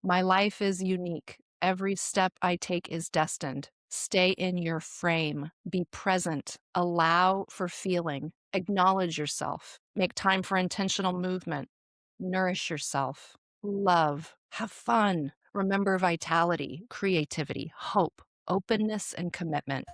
My life is unique. Every step I take is destined. Stay in your frame. Be present. Allow for feeling. Acknowledge yourself. Make time for intentional movement. Nourish yourself. Love. Have fun. Remember vitality, creativity, hope, openness, and commitment.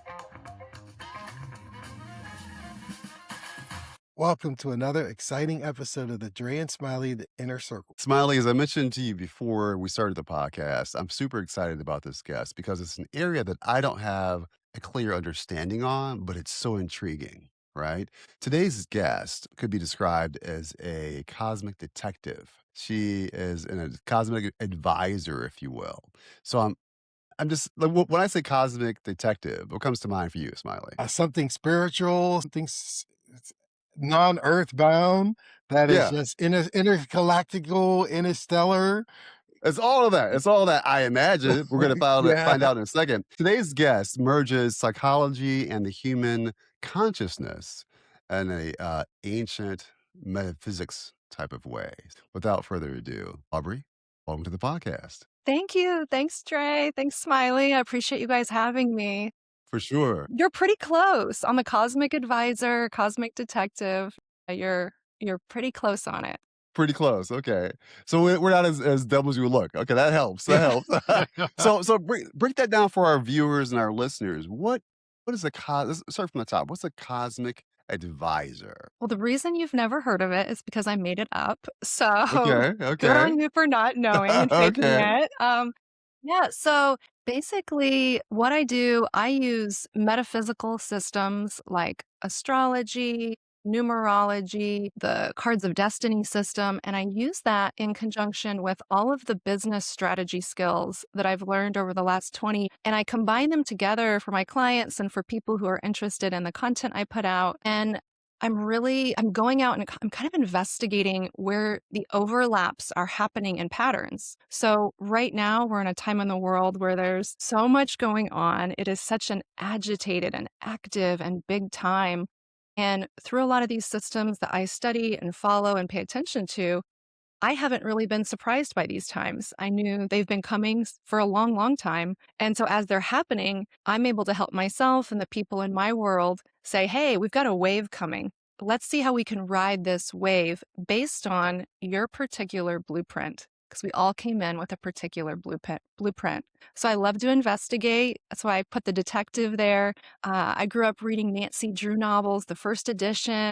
Welcome to another exciting episode of the Dre and Smiley, the Inner Circle. Smiley, as I mentioned to you before we started the podcast, I'm super excited about this guest because it's an area that I don't have a clear understanding on, but it's so intriguing, right? Today's guest could be described as a cosmic detective. She is a cosmic advisor, if you will. So I'm just like when I say cosmic detective, what comes to mind for you, Smiley? Something spiritual, non-earth bound that is Yeah. just intergalactical, interstellar. It's all of that. It's all that I imagine. We're going to Yeah. find out in a second. Today's guest merges psychology and the human consciousness in a ancient metaphysics type of way. Without further ado, Aubrey, welcome to the podcast. Thank you. Thanks, Trey. Thanks, Smiley. I appreciate you guys having me. For sure. You're pretty close on the cosmic advisor, cosmic detective. You're pretty close on it. Pretty close. Okay. So we're not as dumb as we look. Okay, that helps. That Yeah. helps. So break that down for our viewers and our listeners. What is let's start from the top. What's a cosmic advisor? Well, the reason you've never heard of it is because I made it up. So Okay, good okay. on you for not knowing and faking Okay. it. Yeah, so basically what I do, I use metaphysical systems like astrology, numerology, the cards of destiny system, and I use that in conjunction with all of the business strategy skills that I've learned over the last 20, and I combine them together for my clients and for people who are interested in the content I put out. And I'm going out and I'm kind of investigating where the overlaps are happening in patterns. So right now we're in a time in the world where there's so much going on. It is such an agitated and active and big time. And through a lot of these systems that I study and follow and pay attention to, I haven't really been surprised by these times. I knew they've been coming for a long, long time. And so as they're happening, I'm able to help myself and the people in my world say, hey, we've got a wave coming. Let's see how we can ride this wave based on your particular blueprint. Because we all came in with a particular blueprint. So I love to investigate. That's why I put the detective there. I grew up reading Nancy Drew novels, the first edition,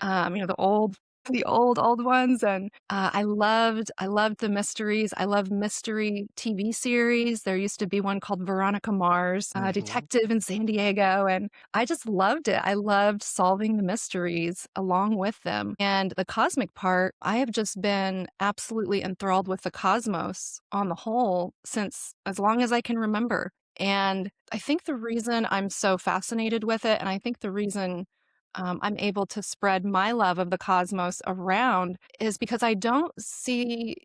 the old ones, and I loved the mysteries. I love mystery TV series. There used to be one called Veronica Mars, Mhm. detective in San Diego, and I just loved it. I loved solving the mysteries along with them. And the cosmic part, I have just been absolutely enthralled with the cosmos on the whole since as long as I can remember. And I think the reason I'm so fascinated with it, and I think the reason I'm able to spread my love of the cosmos around is because I don't see,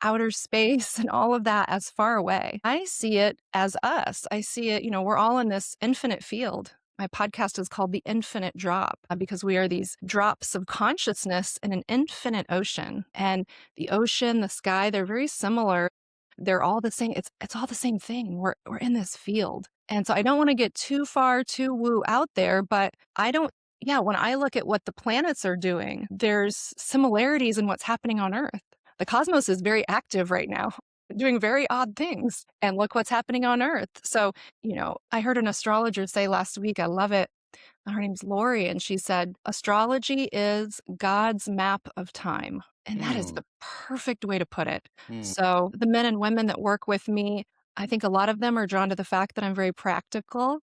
outer space and all of that as far away. I see it as us. I see it, we're all in this infinite field. My podcast is called The Infinite Drop because we are these drops of consciousness in an infinite ocean. And the ocean, the sky, they're very similar. They're all the same. It's all the same thing. We're in this field. And so I don't want to get too far, too woo out there, but I don't yeah, when I look at what the planets are doing, there's similarities in what's happening on Earth. The cosmos is very active right now, doing very odd things. And look what's happening on Earth. So, I heard an astrologer say last week, I love it. Her name's Lori, and she said, astrology is God's map of time. And that is Mm, the perfect way to put it. mm, So, the men and women that work with me, I think a lot of them are drawn to the fact that I'm very practical,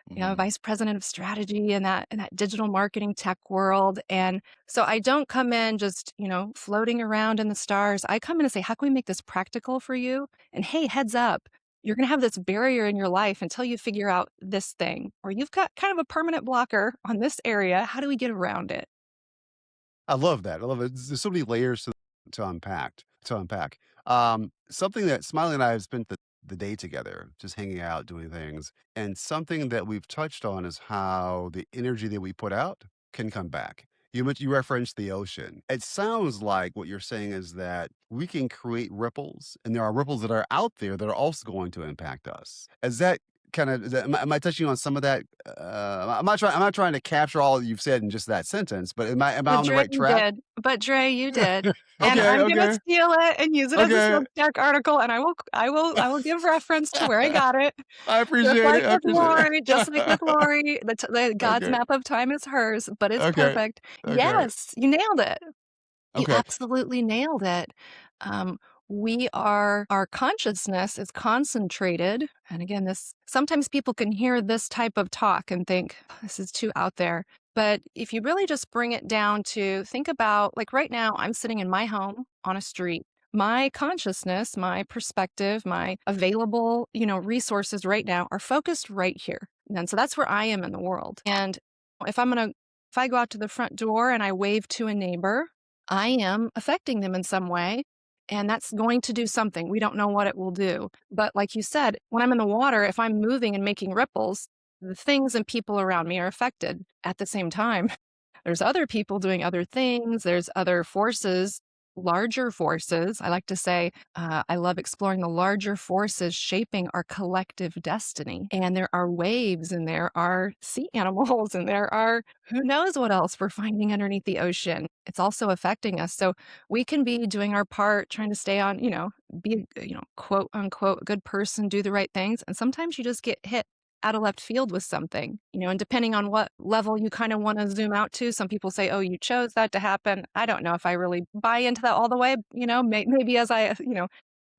mhm. vice president of strategy in that digital marketing tech world. And so I don't come in just, floating around in the stars. I come in and say, how can we make this practical for you? And hey, heads up, you're going to have this barrier in your life until you figure out this thing, or you've got kind of a permanent blocker on this area. How do we get around it? I love that. I love it. There's so many layers to unpack. Something that Smiley and I have spent the day together, just hanging out, doing things, and something that we've touched on is how the energy that we put out can come back. You referenced the ocean. It sounds like what you're saying is that we can create ripples, and there are ripples that are out there that are also going to impact us. Is that kind of am I touching on some of that? I'm not trying to capture all that you've said in just that sentence, but am I But on the Dre, right you track? did. But Dre, you did. And Okay, I'm gonna okay, steal it and use it as a okay. Substack article, and I will give reference to where I got it. I appreciate it. I appreciate Just like with it. Lori, the God's Okay, map of time is hers, but it's okay, perfect. okay, Yes, you nailed it. You okay, absolutely nailed it. Um, our consciousness is concentrated. And again, sometimes people can hear this type of talk and think, this is too out there. But if you really just bring it down to think about, like right now, I'm sitting in my home on a street. My consciousness, my perspective, my available, resources right now are focused right here. And so that's where I am in the world. And if I go out to the front door and I wave to a neighbor, I am affecting them in some way, and that's going to do something. We don't know what it will do. But like you said, when I'm in the water, if I'm moving and making ripples, the things and people around me are affected at the same time. There's other people doing other things, there's other forces, larger forces. I like to say, I love exploring the larger forces shaping our collective destiny. And there are waves, and there are sea animals, and there are who knows what else we're finding underneath the ocean. It's also affecting us. So we can be doing our part, trying to stay on, be, quote unquote, good person, do the right things. And sometimes you just get hit out of left field with something, and depending on what level you kind of want to zoom out to, some people say, oh, you chose that to happen. I don't know if I really buy into that all the way, maybe as I,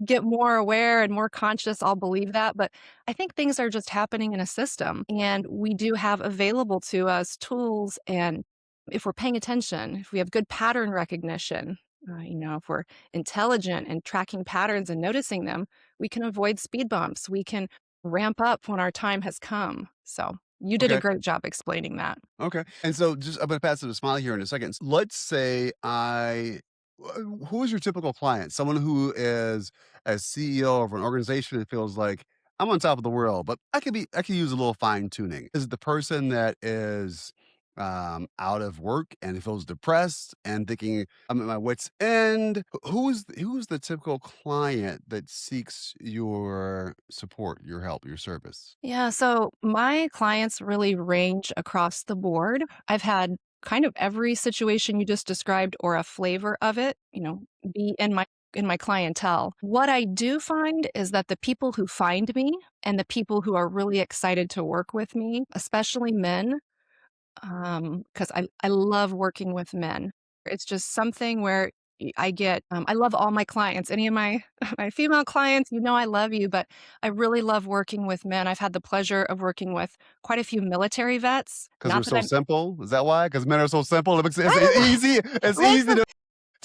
get more aware and more conscious, I'll believe that. But I think things are just happening in a system, and we do have available to us tools. And if we're paying attention, if we have good pattern recognition, if we're intelligent and tracking patterns and noticing them, we can avoid speed bumps. We can ramp up when our time has come. So you did a okay. great job explaining that. Okay. And so I'm gonna pass it to Smiley here in a second. Let's say who is your typical client? Someone who is a CEO of an organization that feels like I'm on top of the world, but I could use a little fine tuning. Is it the person that is out of work and feels depressed and thinking I'm at my wits end? Who's the typical client that seeks your support, your help, your service? Yeah, so my clients really range across the board. I've had kind of every situation you just described or a flavor of it, be in my clientele. What I do find is that the people who find me and the people who are really excited to work with me, especially men, because I love working with men. It's just something where I love all my clients. Any of my my female clients, I love you, but I really love working with men. I've had the pleasure of working with quite a few military vets. Because Not we're that so I'm simple? Is that why? Because men are so simple? It's I don't easy it's know. easy to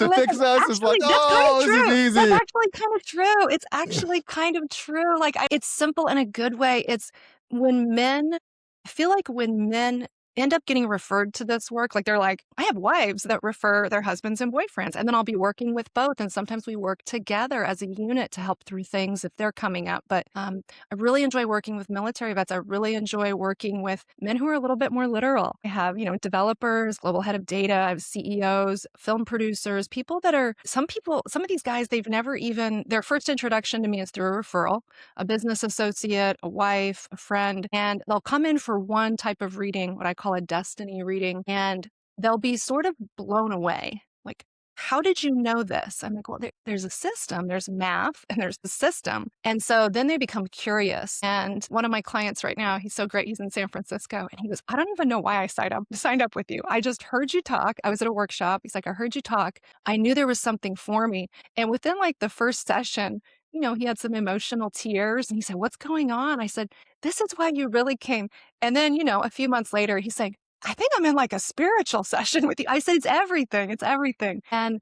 fix Listen, us. It's like, actually, that's kind of "Oh, this is true. That's easy." actually kind of true. It's actually kind of true. Like, it's simple in a good way. It's when men I feel like when men end up getting referred to this work, like, they're like, "I have wives that refer their husbands and boyfriends," and then I'll be working with both, and sometimes we work together as a unit to help through things if they're coming up. But, I really enjoy working with military vets. I really enjoy working with men who are a little bit more literal. I have, developers, global head of data, I have CEOs, film producers, people that are some of these guys, they've never even their first introduction to me is through a referral, a business associate, a wife, a friend, and they'll come in for one type of reading, what I call a destiny reading, and they'll be sort of blown away. Like, how did you know this? I'm like, well, there's a system, there's math, and there's the system. And so then they become curious. And one of my clients right now, he's so great. He's in San Francisco. And he goes, I don't even know why I signed up with you. I just heard you talk. I was at a workshop. He's like, I heard you talk. I knew there was something for me. And within like the first session, he had some emotional tears and he said, what's going on? I said, this is why you really came. And then, a few months later, he's saying, I think I'm in like a spiritual session with you. I said, it's everything. It's everything. And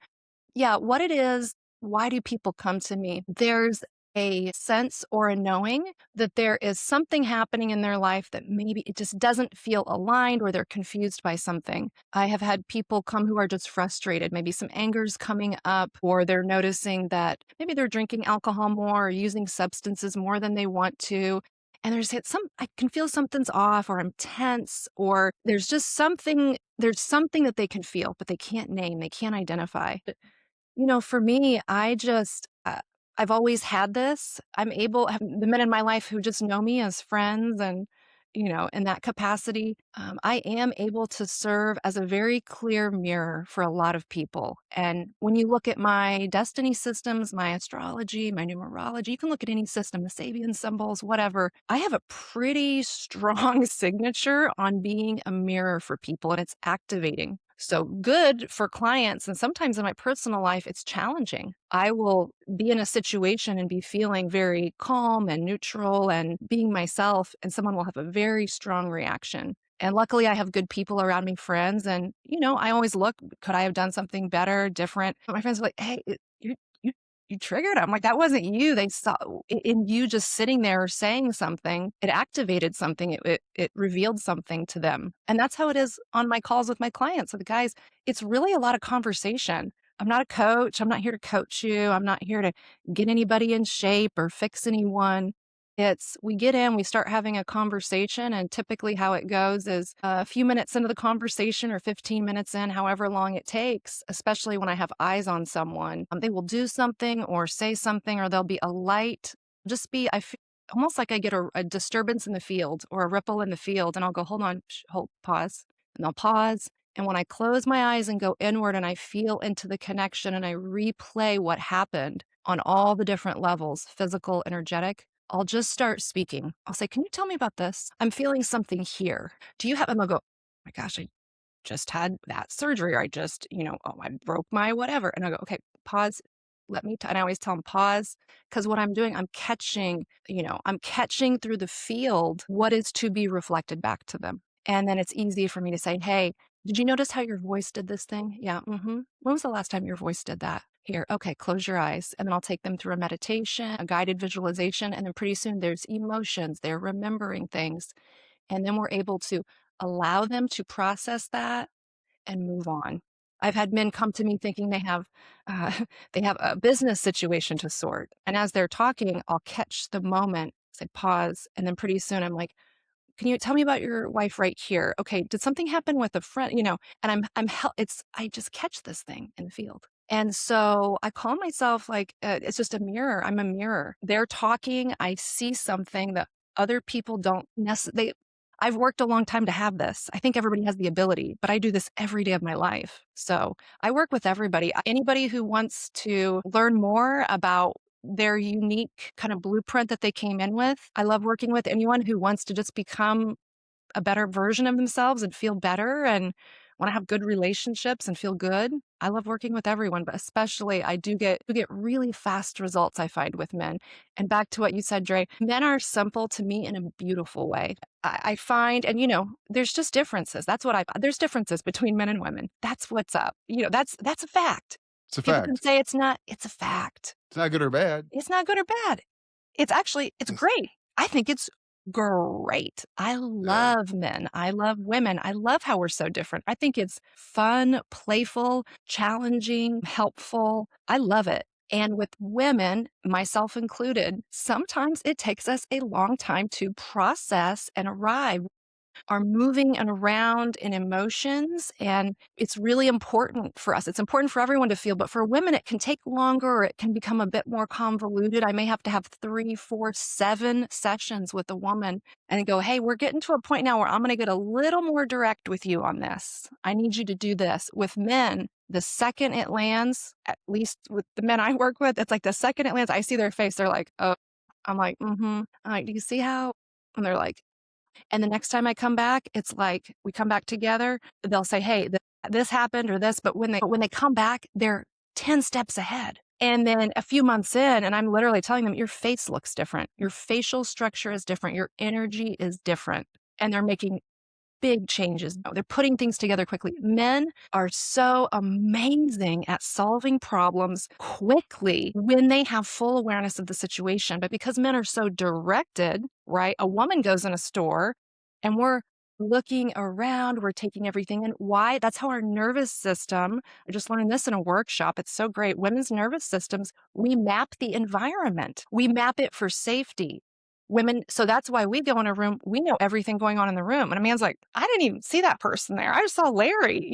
yeah, what it is, why do people come to me? There's a sense or a knowing that there is something happening in their life that maybe it just doesn't feel aligned or they're confused by something. I have had people come who are just frustrated. Maybe some anger's coming up, or they're noticing that maybe they're drinking alcohol more or using substances more than they want to. And I can feel something's off, or I'm tense, or there's just something there's something that they can feel, but they can't name, they can't identify. For me, I've always had this. I'm able have the men in my life who just know me as friends and, in that capacity, I am able to serve as a very clear mirror for a lot of people. And when you look at my destiny systems, my astrology, my numerology, you can look at any system, the Sabian symbols, whatever. I have a pretty strong signature on being a mirror for people, and it's activating. So good for clients. And sometimes in my personal life, it's challenging. I will be in a situation and be feeling very calm and neutral and being myself, and someone will have a very strong reaction. And luckily, I have good people around me, friends. And, I always look, could I have done something better, different? My friends are like, hey, you triggered. I'm like, that wasn't you. They saw in you just sitting there saying something. It activated something. It revealed something to them. And that's how it is on my calls with my clients. So the guys, it's really a lot of conversation. I'm not a coach. I'm not here to coach you. I'm not here to get anybody in shape or fix anyone. It's we get in, we start having a conversation, and typically how it goes is a few minutes into the conversation or 15 minutes in, however long it takes, especially when I have eyes on someone, they will do something or say something, or there'll be a light, I feel almost like I get a disturbance in the field or a ripple in the field, and I'll go, hold on, hold, pause, and I'll pause. And when I close my eyes and go inward and I feel into the connection and I replay what happened on all the different levels, physical, energetic, I'll just start speaking. I'll say, can you tell me about this? I'm feeling something here. Do you have, and they'll go, oh my gosh, I just had that surgery, or I just, I broke my whatever. And I go, okay, pause. And I always tell them pause, because what I'm doing, I'm catching through the field what is to be reflected back to them. And then it's easy for me to say, hey, did you notice how your voice did this thing? Yeah. When was the last time your voice did that? Here, okay, close your eyes. And then I'll take them through a meditation, a guided visualization. And then pretty soon there's emotions, they're remembering things. And then we're able to allow them to process that and move on. I've had men come to me thinking uh, they have a business situation to sort. And as they're talking, I'll catch the moment, say pause. And then pretty soon I'm like, can you tell me about your wife right here? Okay, did something happen with a friend? And I just catch this thing in the field. And so I call myself like, it's just a mirror. I'm a mirror. They're talking. I see something that other people don't necessarily. I've worked a long time to have this. I think everybody has the ability, but I do this every day of my life. So I work with everybody. Anybody who wants to learn more about their unique kind of blueprint that they came in with. I love working with anyone who wants to just become a better version of themselves and feel better and want to have good relationships and feel good. I love working with everyone, but especially I do get really fast results, I find, with men. And back to what you said, Dre, men are simple to me in a beautiful way. I find, and there's just differences. There's differences between men and women. That's what's up. That's a fact. It's a People can fact. say it's not, it's a fact. It's not good or bad. It's not good or bad. It's It's great. I think it's great. I yeah. love men. I love women. I love how we're so different. I think it's fun, playful, challenging, helpful. I love it. And with women, myself included, sometimes it takes us a long time to process and arrive are moving and around in emotions. And it's really important for us. It's important for everyone to feel, but for women, it can take longer, or it can become a bit more convoluted. I may have to have 3, 4, 7 sessions with a woman and go, hey, we're getting to a point now where I'm going to get a little more direct with you on this. I need you to do this. With men, the second it lands, at least with the men I work with, it's like the second it lands, I see their face. They're like, oh, I'm like, I'm like, do you see how? And they're like, and the next time I come back, it's like we come back together. They'll say, hey, this happened or this. But when they come back, they're 10 steps ahead. And then a few months in, and I'm literally telling them, your face looks different. Your facial structure is different. Your energy is different. And they're making big changes. They're putting things together quickly. Men are so amazing at solving problems quickly when they have full awareness of the situation. But because men are so directed, right? A woman goes in a store and we're looking around, we're taking everything in. Why? That's how our nervous system, I just learned this in a workshop. It's so great. Women's nervous systems, we map the environment. We map it for safety. women, so that's why we go in a room, we know everything going on in the room. And a man's like, I didn't even see that person there. I just saw Larry.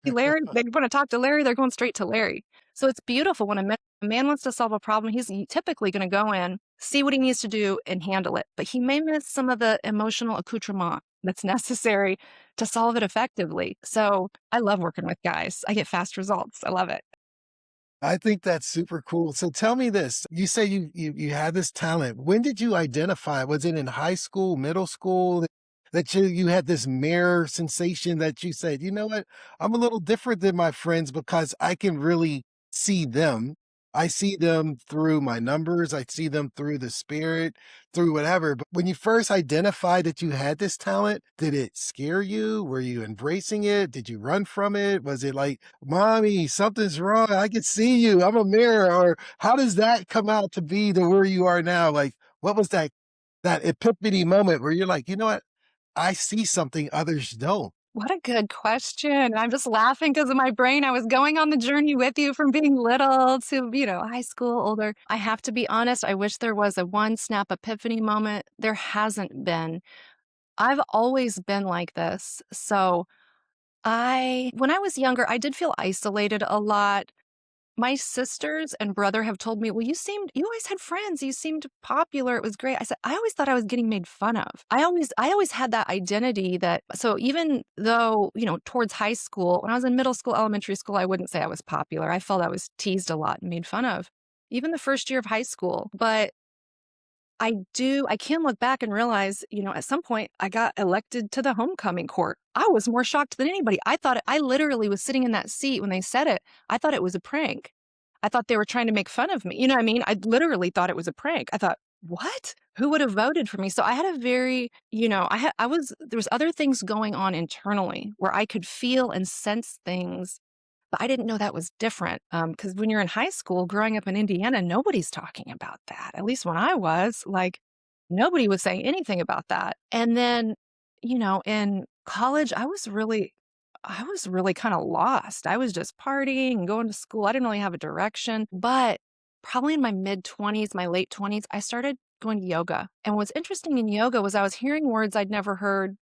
Larry, they want to talk to Larry, they're going straight to Larry. So it's beautiful when a man wants to solve a problem, he's typically going to go in, see what he needs to do, and handle it. But he may miss some of the emotional accoutrement that's necessary to solve it effectively. So I love working with guys. I get fast results. I love it. I think that's super cool. So tell me this. You say you had this talent. When did you identify? Was it in high school, middle school that you had this mirror sensation that you said, you know what? I'm a little different than my friends because I can really see them. I see them through my numbers. I see them through the spirit, through whatever. But when you first identified that you had this talent, did it scare you? Were you embracing it? Did you run from it? Was it like, mommy, something's wrong. I can see you. I'm a mirror. Or how does that come out to be to where you are now? Like, what was that epiphany moment where you're like, you know what? I see something others don't. What a good question. I'm just laughing because in my brain, I was going on the journey with you from being little to, high school, older. I have to be honest. I wish there was a one snap epiphany moment. There hasn't been. I've always been like this. So when I was younger, I did feel isolated a lot. My sisters and brother have told me, well, you always had friends. You seemed popular. It was great. I said, I always thought I was getting made fun of. I always had that identity so even though, towards high school, when I was in middle school, elementary school, I wouldn't say I was popular. I felt I was teased a lot and made fun of, even the first year of high school. But I can look back and realize, at some point I got elected to the homecoming court. I was more shocked than anybody. I literally was sitting in that seat when they said it. I thought it was a prank. I thought they were trying to make fun of me. You know what I mean? I literally thought it was a prank. I thought, what? Who would have voted for me? So I had a very, there was other things going on internally where I could feel and sense things, but I didn't know that was different. Because when you're in high school, growing up in Indiana, nobody's talking about that. At least when I was, like, nobody was saying anything about that. And then, in college, I was really kind of lost. I was just partying and going to school. I didn't really have a direction. But probably in my mid 20s, my late 20s, I started going to yoga. And what's interesting in yoga was I was hearing words I'd never heard.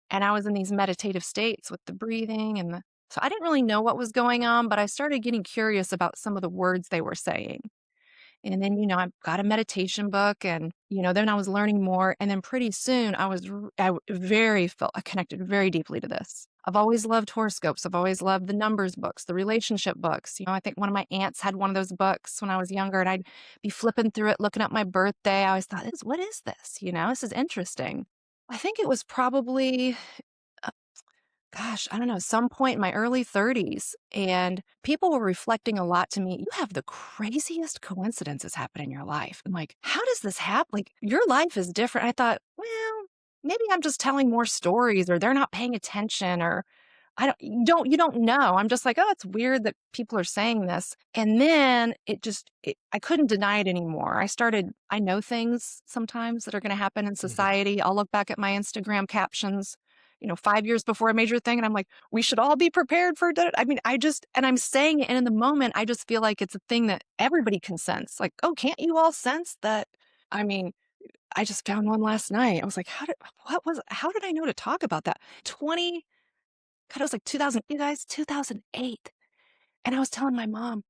And I was in these meditative states with the breathing so I didn't really know what was going on, but I started getting curious about some of the words they were saying. And then, I got a meditation book and, then I was learning more. And then pretty soon I connected very deeply to this. I've always loved horoscopes. I've always loved the numbers books, the relationship books. I think one of my aunts had one of those books when I was younger and I'd be flipping through it, looking at my birthday. I always thought, what is this? This is interesting. I think it was probably I don't know, some point in my early 30s, and people were reflecting a lot to me. You have the craziest coincidences happen in your life. I'm like, how does this happen? Like, your life is different. I thought, well, maybe I'm just telling more stories, or they're not paying attention, or you don't know. I'm just like, oh, it's weird that people are saying this. And then I couldn't deny it anymore. I know things sometimes that are going to happen in Mhm. society. I'll look back at my Instagram captions, 5 years before a major thing. And I'm like, we should all be prepared for that. I mean, and I'm saying it. And in the moment, I just feel like it's a thing that everybody can sense. Like, oh, can't you all sense that? I mean, I just found one last night. I was like, how did I know to talk about that? God, it was like 2000, you guys, 2008. And I was telling my Mom,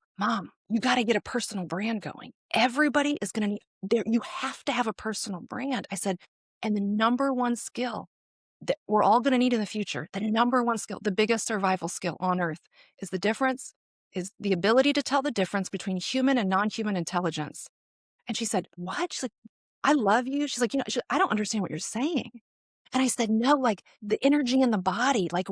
you got to get a personal brand going. Everybody is going to need you have to have a personal brand. I said, and the number one skill that we're all going to need in the future, the number one skill, the biggest survival skill on earth is the ability to tell the difference between human and non-human intelligence. And she said, what? She's like, I love you. She's like, I don't understand what you're saying. And I said, no, like the energy in the body, like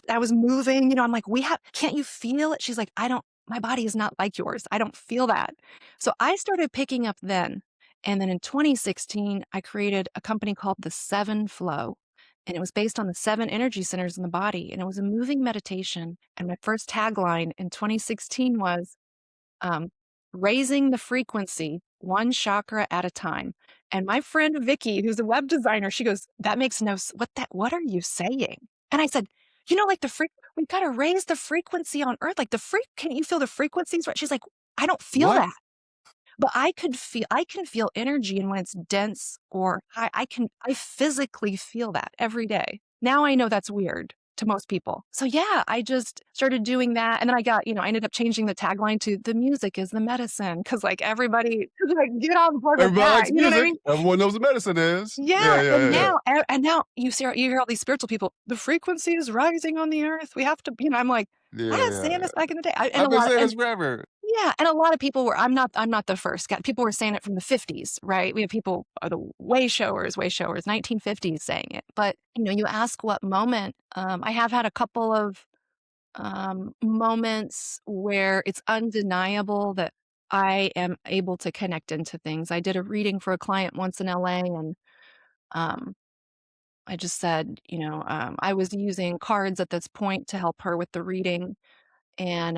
I was moving, I'm like, can't you feel it? She's like, my body is not like yours. I don't feel that. So I started picking up then. And then in 2016, I created a company called The Seven Flow. And it was based on the 7 energy centers in the body. And it was a moving meditation. And my first tagline in 2016 was, um, raising the frequency one chakra at a time. And my friend Vicky, who's a web designer, she goes, that makes no what are you saying? And I said, like we've got to raise the frequency on earth. Like can't you feel the frequencies? Right? She's like, I don't feel What? that. But I can feel energy, and when it's dense or high, I physically feel that every day. Now I know that's weird to most people. So yeah, I just started doing that. And then I ended up changing the tagline to "The music is the medicine." Cause like everybody like get on board with Everybody that. likes You know what I music. mean? Everyone knows what medicine is. Yeah. Yeah, yeah, And yeah. now you hear all these spiritual people, the frequency is rising on the earth. We have to, I'm like, Yeah, I was yeah, saying yeah. this back in the day. I've been saying this forever. Yeah, and a lot of people were I'm not the first guy. People were saying it from the '50s, right? We have people the way showers, 1950s saying it. But, you ask what moment, I have had a couple of moments where it's undeniable that I am able to connect into things. I did a reading for a client once in LA, and um, I just said, I was using cards at this point to help her with the reading. And,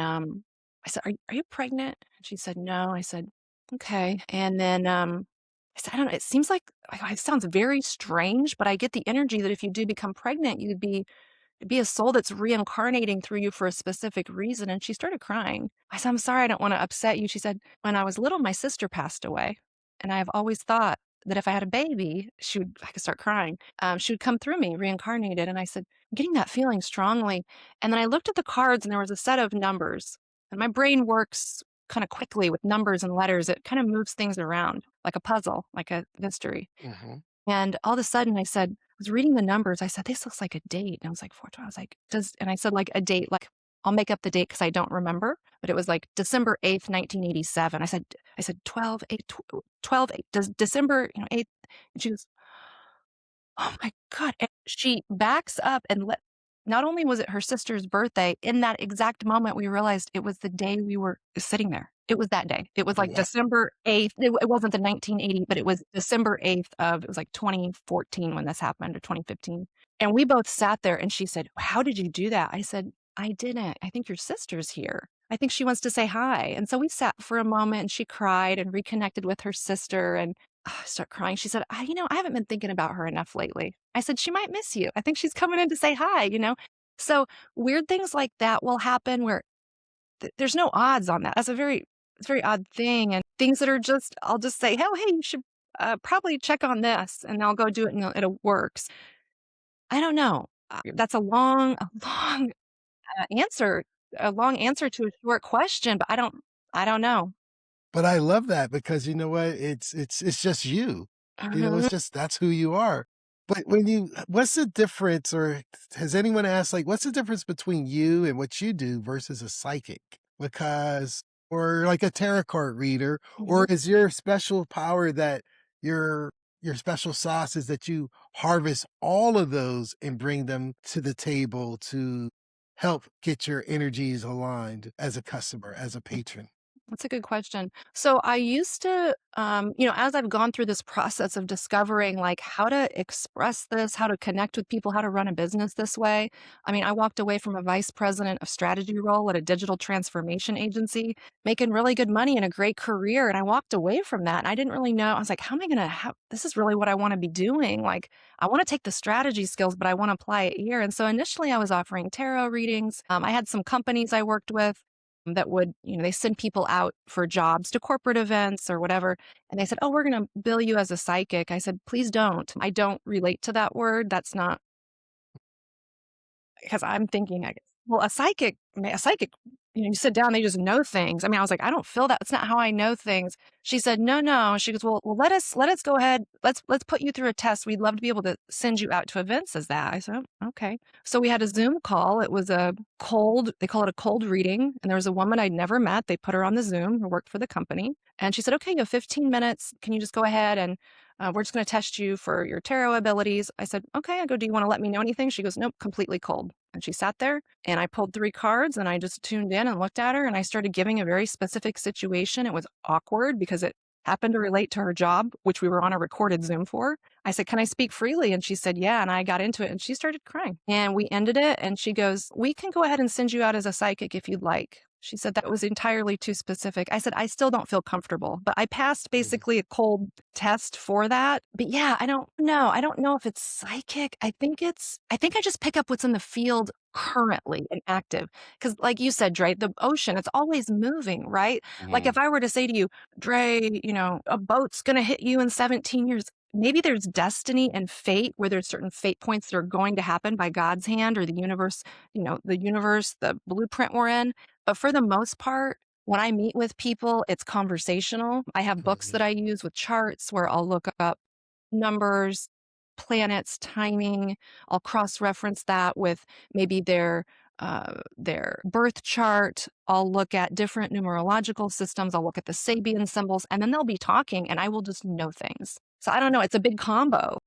I said, "Are you pregnant?" And she said, "No." I said, "Okay." And then, I said, "I don't know, it seems like it sounds very strange, but I get the energy that if you do become pregnant, it'd be a soul that's reincarnating through you for a specific reason." And she started crying. I said, "I'm sorry, I don't wanna upset you." She said, "When I was little, my sister passed away, and I've always thought that if I had a baby, I could start crying, she would come through me reincarnated." And I said, "I'm getting that feeling strongly." And then I looked at the cards, and there was a set of numbers, and my brain works kinda quickly with numbers and letters. It kinda moves things around like a puzzle, like a mystery. Mhm. And all of a sudden I was reading the numbers. I said, "This looks like a date." And I was like, 412. I was like, and I said, like a date, like I'll make up the date because I don't remember, but it was like December 8th, 1987. I said, 12/8, 12/8, does December, 8th. And she goes, "Oh my God." And she backs up and not only was it her sister's birthday, in that exact moment, we realized it was the day we were sitting there. It was that day. It was like Wow. December 8th. It wasn't the 1980, but it was December 8th it was like 2014 when this happened, or 2015. And we both sat there, and she said, "How did you do that?" I said, "I didn't. I think your sister's here. I think she wants to say hi." And so we sat for a moment, and she cried and reconnected with her sister. And I start crying. She said, I haven't been thinking about her enough lately." I said, "She might miss you. I think she's coming in to say hi." So weird things like that will happen where there's no odds on that. It's a very odd thing. And things that are I'll just say, "Oh, hey, you should probably check on this." And I'll go do it, and it works. I don't know. That's answer, a long answer to a short question, but I don't know. But I love that because you know what? It's just you. It's Mhm. just that's who you are. But what's the difference, or has anyone asked, like, what's the difference between you and what you do versus a psychic? Because or like a tarot card reader, or Mhm. is your special power that your your special sauce is that you harvest all of those and bring them to the table to help get your energies aligned as a customer, as a patron? That's a good question. So I used to, as I've gone through this process of discovering like how to express this, how to connect with people, how to run a business this way. I mean, I walked away from a vice president of strategy role at a digital transformation agency, making really good money and a great career. And I walked away from that. And I didn't really know. I was like, how am I going to have, this is really what I want to be doing. Like, I want to take the strategy skills, but I want to apply it here. And so initially I was offering tarot readings. I had some companies I worked with that would, they send people out for jobs to corporate events or whatever. And they said, "Oh, we're going to bill you as a psychic." I said, "Please don't. I don't relate to that word. That's not." Because I'm thinking, I guess, well, a psychic, you sit down, they just know things. I mean, I was like, I don't feel that. It's not how I know things. She said, "No, no." She goes, "Well, let us go ahead. Let's put you through a test. We'd love to be able to send you out to events as that." I said, "Oh, okay." So we had a Zoom call. It was they call it a cold reading. And there was a woman I'd never met. They put her on the Zoom who worked for the company. And she said, "Okay, you have 15 minutes. Can you just go ahead and we're just going to test you for your tarot abilities." I said, "Okay." I go, "Do you want to let me know anything?" She goes, "Nope, completely cold." And she sat there, and I pulled 3 cards, and I just tuned in and looked at her, and I started giving a very specific situation. It was awkward because it happened to relate to her job, which we were on a recorded Zoom for. I said, "Can I speak freely?" And she said, "Yeah." And I got into it, and she started crying. And we ended it, and she goes, "We can go ahead and send you out as a psychic if you'd like." She said that was entirely too specific. I said, "I still don't feel comfortable." But I passed basically a cold test for that. But yeah, I don't know. I don't know if it's psychic. I think I just pick up what's in the field currently and active. Because, like you said, Dre, the ocean, it's always moving, right? Like if Mhm. I were to say to you, Dre, a boat's going to hit you in 17 years. Maybe there's destiny and fate where there's certain fate points that are going to happen by God's hand or the universe, the blueprint we're in. But for the most part, when I meet with people, it's conversational. I have books Mhm. that I use with charts where I'll look up numbers, planets, timing. I'll cross-reference that with maybe their birth chart. I'll look at different numerological systems. I'll look at the Sabian symbols, and then they'll be talking, and I will just know things. So I don't know. It's a big combo.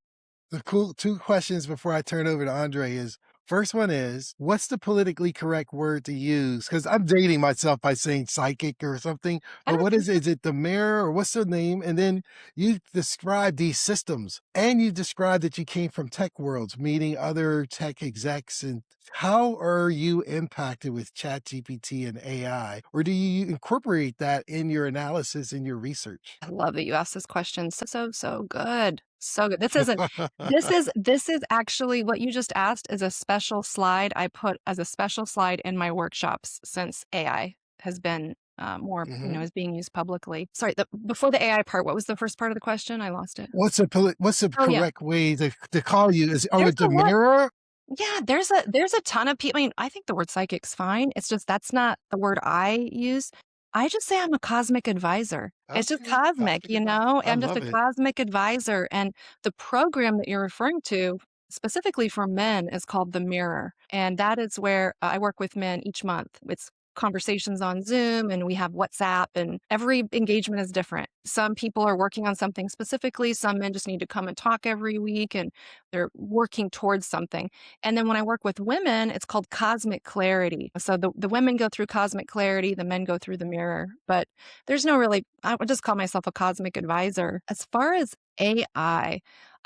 The cool 2 questions before I turn over to Andre is, first one is, what's the politically correct word to use? Because 'Cause I'm dating myself by saying psychic or something, but what is it? Is it the mirror or what's the name? And then you describe these systems, and you described that you came from tech worlds, meeting other tech execs, and how are you impacted with ChatGPT and AI? Or do you incorporate that in your analysis, in your research? I love that you asked this question. So good. So good. This is actually what you just asked is a special slide I put as a special slide in my workshops since AI has been more, Mhm. is being used publicly. Sorry, before the AI part, what was the first part of the question? I lost it. What's the Oh yeah. correct way to call you? There's It a the lot. mirror? Yeah, there's a ton of people. I mean, I think the word psychic's fine. It's just that's not the word I use. I just say I'm a cosmic advisor. It's just Okay, cosmic, cosmic advice. I I'm just love a it. cosmic advisor. And the program that you're referring to, specifically for men, is called The Mirror. And that is where I work with men each month. It's conversations on Zoom and we have WhatsApp, and every engagement is different. Some people are working on something specifically. Some men just need to come and talk every week and they're working towards something. And then when I work with women, it's called cosmic clarity. So the women go through cosmic clarity, the men go through the mirror. But there's no really, I would just call myself a cosmic advisor. As far as I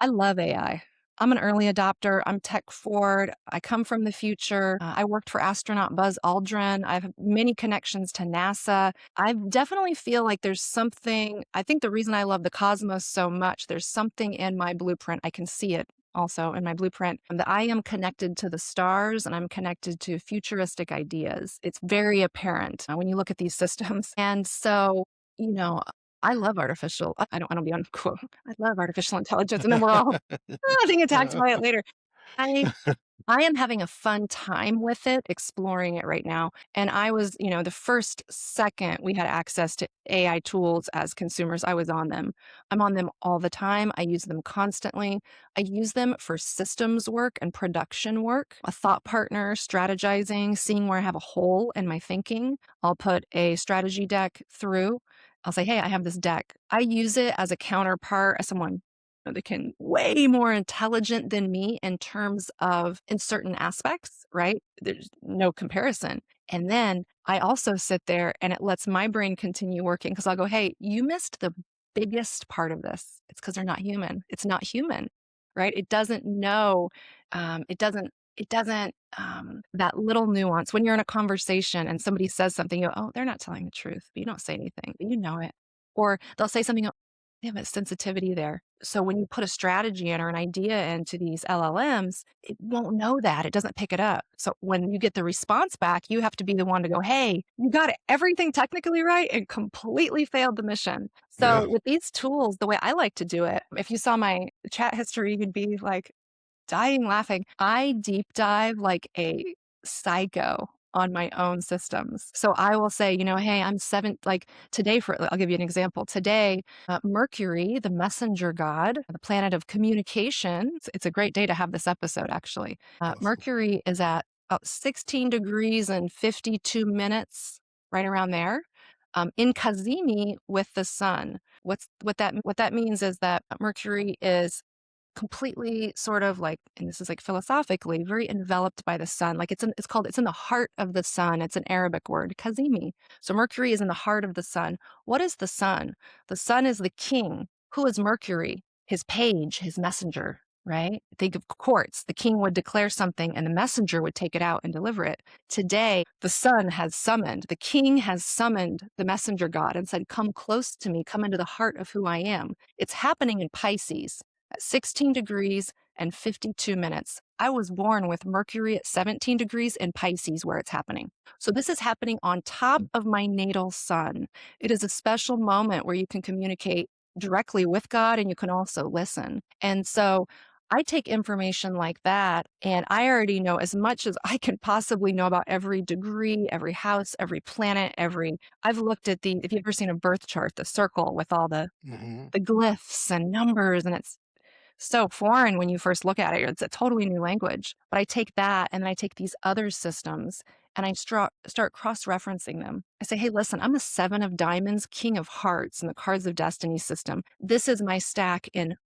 love AI. I'm an early adopter. I'm tech forward. I come from the future. I worked for astronaut Buzz Aldrin. I have many connections to NASA. I definitely feel like there's something. I think the reason I love the cosmos so much, there's something in my blueprint. I can see it also in my blueprint that I am connected to the stars and I'm connected to futuristic ideas. It's very apparent when you look at these systems. And so, you know, I love artificial. I don't want to be unquote. I love artificial intelligence, and then we're all being attacked by it later. I I am having a fun time with it, exploring it right now. And I was, the first second we had access to AI tools as consumers, I was on them. I'm on them all the time. I use them constantly. I use them for systems work and production work, a thought partner, strategizing, seeing where I have a hole in my thinking. I'll put a strategy deck through. I'll say, hey, I have this deck. I use it as a counterpart, as someone that can way more intelligent than me in terms of in certain aspects, right? There's no comparison. And then I also sit there and it lets my brain continue working because I'll go, hey, you missed the biggest part of this. It's because they're not human. It's not human, right? It doesn't know, that little nuance. When you're in a conversation and somebody says something, you go, oh, they're not telling the truth, but you don't say anything, but you know it. Or they'll say something, they have a sensitivity there. So when you put a strategy in or an idea into these LLMs, it won't know that. It doesn't pick it up. So when you get the response back, you have to be the one to go, hey, you got everything technically right and completely failed the mission. So Yeah. with these tools, the way I like to do it, if you saw my chat history, you'd be like, dying laughing. I deep dive like a psycho on my own systems. So I will say, hey, I'm like today, I'll give you an example. Today, Mercury, the messenger god, the planet of communication, it's a great day to have this episode actually. Awesome. Mercury is at about 16 degrees and 52 minutes, right around there. In Kazimi with the sun. What that means is that Mercury is completely sort of like, and this is like philosophically very enveloped by the sun. Like it's in the heart of the sun. It's an Arabic word, kazimi. So Mercury is in the heart of the sun. What is the sun? The sun is the king. Who is Mercury? His page, his messenger, right? Think of courts. The king would declare something and the messenger would take it out and deliver it. Today, the sun has summoned, the king has summoned the messenger god and said, come close to me, come into the heart of who I am. It's happening in Pisces at 16 degrees and 52 minutes. I was born with Mercury at 17 degrees in Pisces where it's happening. So this is happening on top of my natal sun. It is a special moment where you can communicate directly with God and you can also listen. And so I take information like that and I already know as much as I can possibly know about every degree, every house, every planet, I've looked at if you've ever seen a birth chart, the circle with all Mhm. the glyphs and numbers, and it's so foreign when you first look at it. It's a totally new language. But I take that and then I take these other systems and I start cross referencing them. I say, hey, listen, I'm the seven of diamonds, king of hearts, and the cards of destiny system. This is my stack in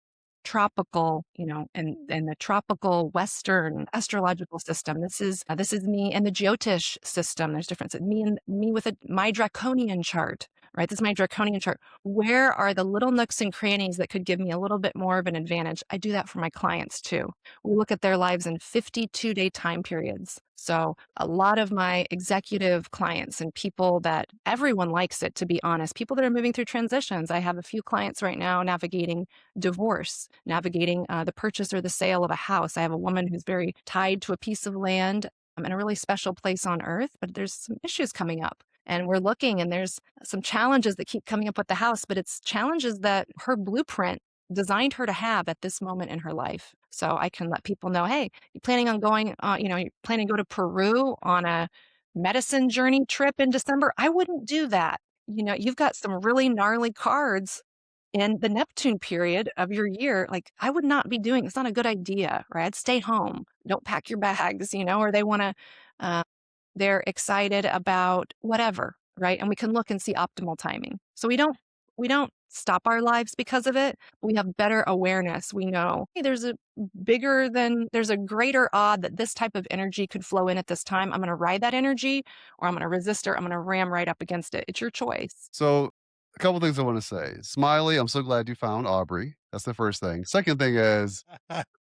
tropical, and the tropical Western astrological system. This is me and the Jyotish system. There's difference. Me with my draconian chart, right? This is my draconian chart. Where are the little nooks and crannies that could give me a little bit more of an advantage? I do that for my clients too. We look at their lives in 52-day time periods. So a lot of my executive clients and people that everyone likes it, to be honest, people that are moving through transitions. I have a few clients right now navigating divorce, navigating the purchase or the sale of a house. I have a woman who's very tied to a piece of land in a really special place on earth, but there's some issues coming up. And we're looking, and there's some challenges that keep coming up with the house, but it's challenges that her blueprint designed her to have at this moment in her life. So I can let people know, hey, you planning on going, you're planning to go to Peru on a medicine journey trip in December? I wouldn't do that. You've got some really gnarly cards in the Neptune period of your year. Like, I would not be doing, it's not a good idea, right? I'd stay home. Don't pack your bags, or they want to, uh, they're excited about whatever, right? And we can look and see optimal timing. So we don't stop our lives because of it. We have better awareness. We know, hey, there's a greater odd that this type of energy could flow in at this time. I'm going to ride that energy, or I'm going to resist, or I'm going to ram right up against it. It's your choice. So, a couple things I want to say. Smiley, I'm so glad you found Aubrey. That's the first thing. Second thing is,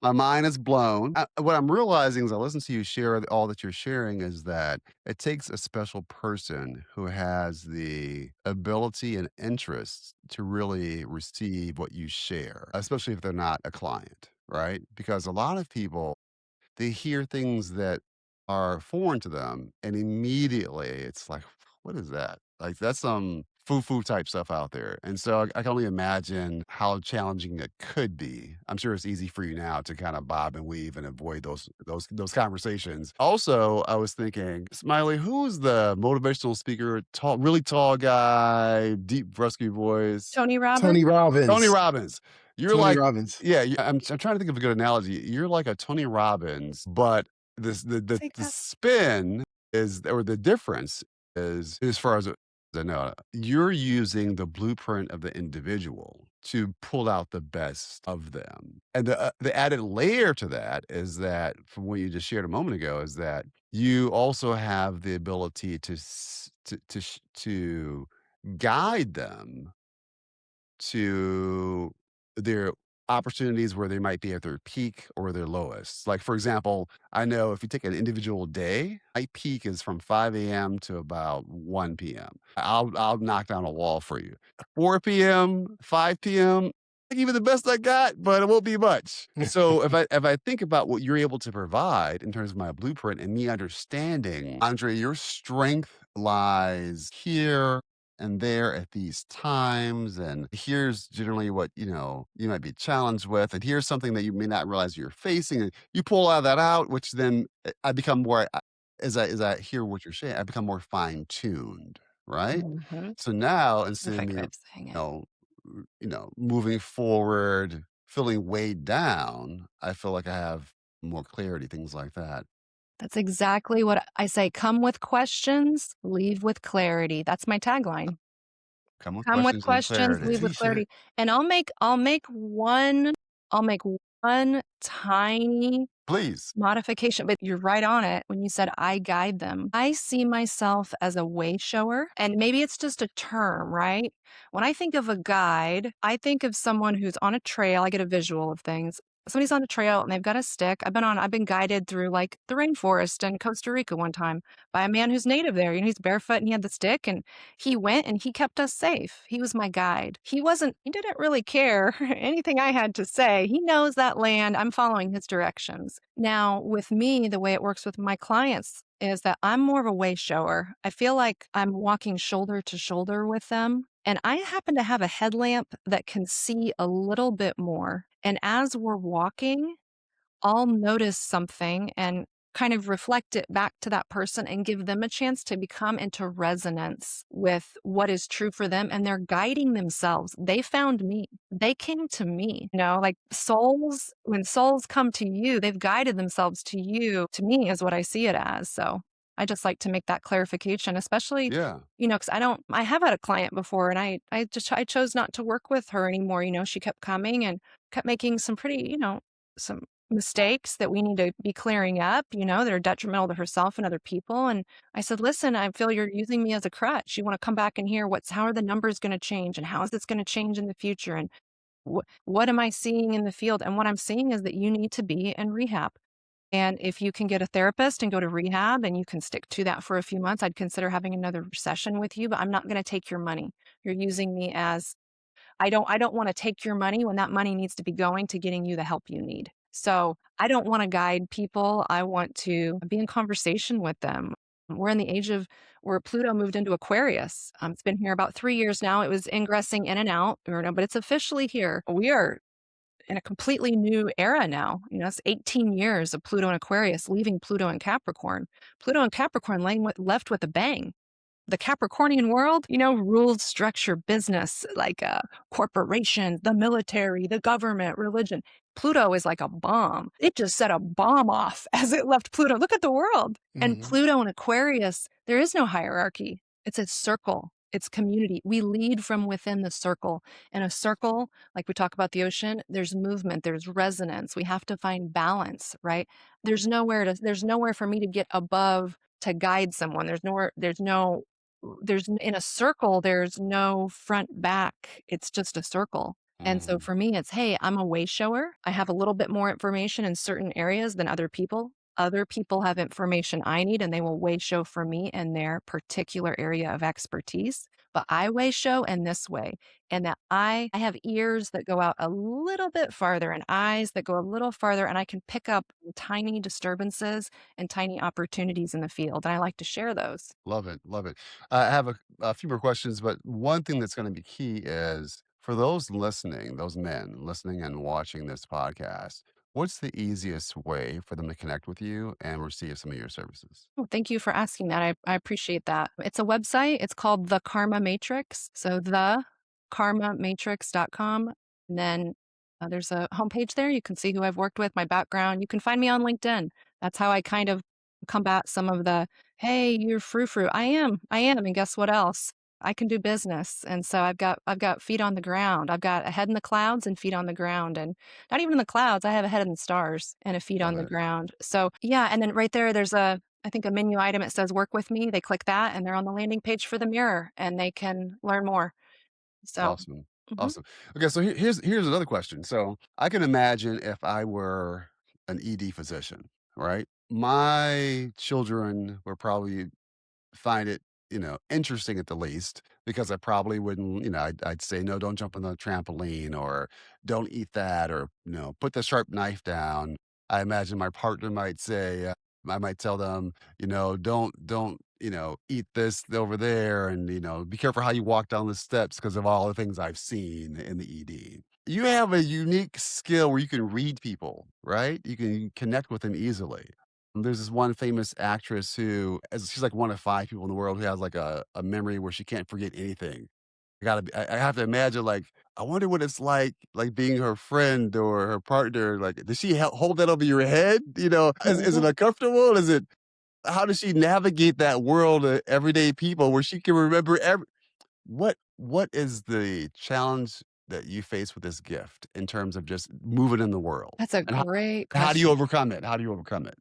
my mind is blown. What I'm realizing as I listen to you share all that you're sharing is that it takes a special person who has the ability and interest to really receive what you share, especially if they're not a client, right? Because a lot of people, they hear things that are foreign to them, and immediately it's like, "What is that?" Like, that's some foo-foo type stuff out there, and so I can only imagine how challenging it could be. I'm sure it's easy for you now to kinda bob and weave and avoid those conversations. Also, I was thinking, Smiley, who's the motivational speaker, really tall guy, deep brusky voice? Tony Robbins? Tony Tony Robbins. Robbins. You're Tony like Robbins. yeah, I'm trying to think of a good analogy. You're like a Tony Robbins, but Take the that. spin is or the difference is as far as I know, you're using the blueprint of the individual to pull out the best of them. And the added layer to that is that from what you just shared a moment ago is that you also have the ability to guide them to their opportunities where they might be at their peak or their lowest. Like, for example, I know if you take an individual day, my peak is from 5 a.m. to about 1 p.m. I'll knock down a wall for you. 4 p.m., 5 p.m., I give you the best I got, but it won't be much. So if I think about what you're able to provide in terms of my blueprint and me understanding, Andre, your strength lies here and there at these times, and here's generally what you might be challenged with, and here's something that you may not realize you're facing, and you pull all that out, which then I become more as I hear what you're saying, I become more fine-tuned, right? Mhm. So now instead of Perfect me, way of saying it. know moving forward feeling weighed down, I feel like I have more clarity, things like that. That's exactly what I say. Come with questions, leave with clarity. That's my tagline. Come with Come with questions, leave questions, The leave clarity. with T-shirt. clarity. And I'll make one tiny Please. modification, but you're right on it when you said I guide them. I see myself as a way shower, and maybe it's just a term, right? When I think of a guide, I think of someone who's on a trail. I get a visual of things. somebody's on the trail and they've got a stick. I've been guided through like the rainforest in Costa Rica one time by a man who's native there. You know, he's barefoot and he had the stick and he went and he kept us safe. He was my guide. He didn't really care anything I had to say. He knows that land. I'm following his directions. Now, with me, the way it works with my clients is that I'm more of a way shower. I feel like I'm walking shoulder to shoulder with them. And I happen to have a headlamp that can see a little bit more. And as we're walking, I'll notice something and kind of reflect it back to that person and give them a chance to become into resonance with what is true for them. And they're guiding themselves. They found me. They came to me. You know, like souls, when souls come to you, they've guided themselves to you. To me is what I see it as. So I just like to make that clarification, especially, Yeah. you know, because I have had a client before and I chose not to work with her anymore. You know, she kept coming and kept making some pretty, you know, some mistakes that we need to be clearing up, you know, that are detrimental to herself and other people. And I said, listen, I feel you're using me as a crutch. You want to come back and hear how are the numbers going to change and how is this going to change in the future? And what am I seeing in the field? And what I'm seeing is that you need to be in rehab. And if you can get a therapist and go to rehab and you can stick to that for a few months, I'd consider having another session with you, but I'm not going to take your money. You're using me as I don't wanna take your money when that money needs to be going to getting you the help you need. So, I don't wanna guide people, I want to be in conversation with them. We're in the age of where Pluto moved into Aquarius. It's been here about 3 years now. It was ingressing in and out, but it's officially here. We are in a completely new era now. You know, it's 18 years of Pluto in Aquarius, leaving Pluto in Capricorn. Pluto in Capricorn left with a bang. The Capricornian world, you know, rules, structure, business, like corporations, the military, the government, religion. Pluto is like a bomb. It just set a bomb off as it left Pluto. Look at the world. And Mhm. Pluto in Aquarius, there is no hierarchy. It's a circle. It's community. We lead from within the circle. In a circle, like we talk about the ocean, there's movement, there's resonance. We have to find balance, right? There's nowhere for me to get above to guide someone. In a circle, there's no front back. It's just a circle. And so Mhm. for me, it's, hey, I'm a way shower. I have a little bit more information in certain areas than other people. Other people have information I need and they will way show for me in their particular area of expertise. But I way show in this way. And that I have ears that go out a little bit farther and eyes that go a little farther. And I can pick up tiny disturbances and tiny opportunities in the field. And I like to share those. Love it, love it. I have a few more questions, but one thing that's gonna be key is for those listening, those men listening and watching this podcast, what's the easiest way for them to connect with you and receive some of your services? Oh, thank you for asking that. I appreciate that. It's a website. It's called The Karma Matrix. So the karmamatrix.com. And then there's a homepage there. You can see who I've worked with, my background. You can find me on LinkedIn. That's how I kind of combat some of the, hey, you're frou-frou. I am. And guess what else? I can do business. And so I've got feet on the ground. I've got a head in the clouds and feet on the ground. And not even in the clouds, I have a head in the stars and a feet Love on the it. ground. So yeah, and then right there, there's I think a menu item. It says work with me. They click that and they're on the landing page for the mirror and they can learn more. So, Awesome. mhm. Awesome. Okay, so here's another question. So I can imagine if I were an ED physician, right? My children were probably find it, interesting at the least, because I probably wouldn't, I'd say, no, don't jump on the trampoline or don't eat that or, put the sharp knife down. I imagine my partner might say, I might tell them, don't, eat this over there and, be careful how you walk down the steps because of all the things I've seen in the ED. You have a unique skill where you can read people, right? You can connect with them easily. There's this one famous actress who she's like one of 5 people in the world who has like a memory where she can't forget anything. I have to imagine, like, I wonder what it's like being her friend or her partner, like, does she hold that over your head? Is it uncomfortable? How does she navigate that world of everyday people where she can remember what is the challenge that you face with this gift in terms of just moving in the world? That's a And how great how do you question. overcome it? How do you overcome it?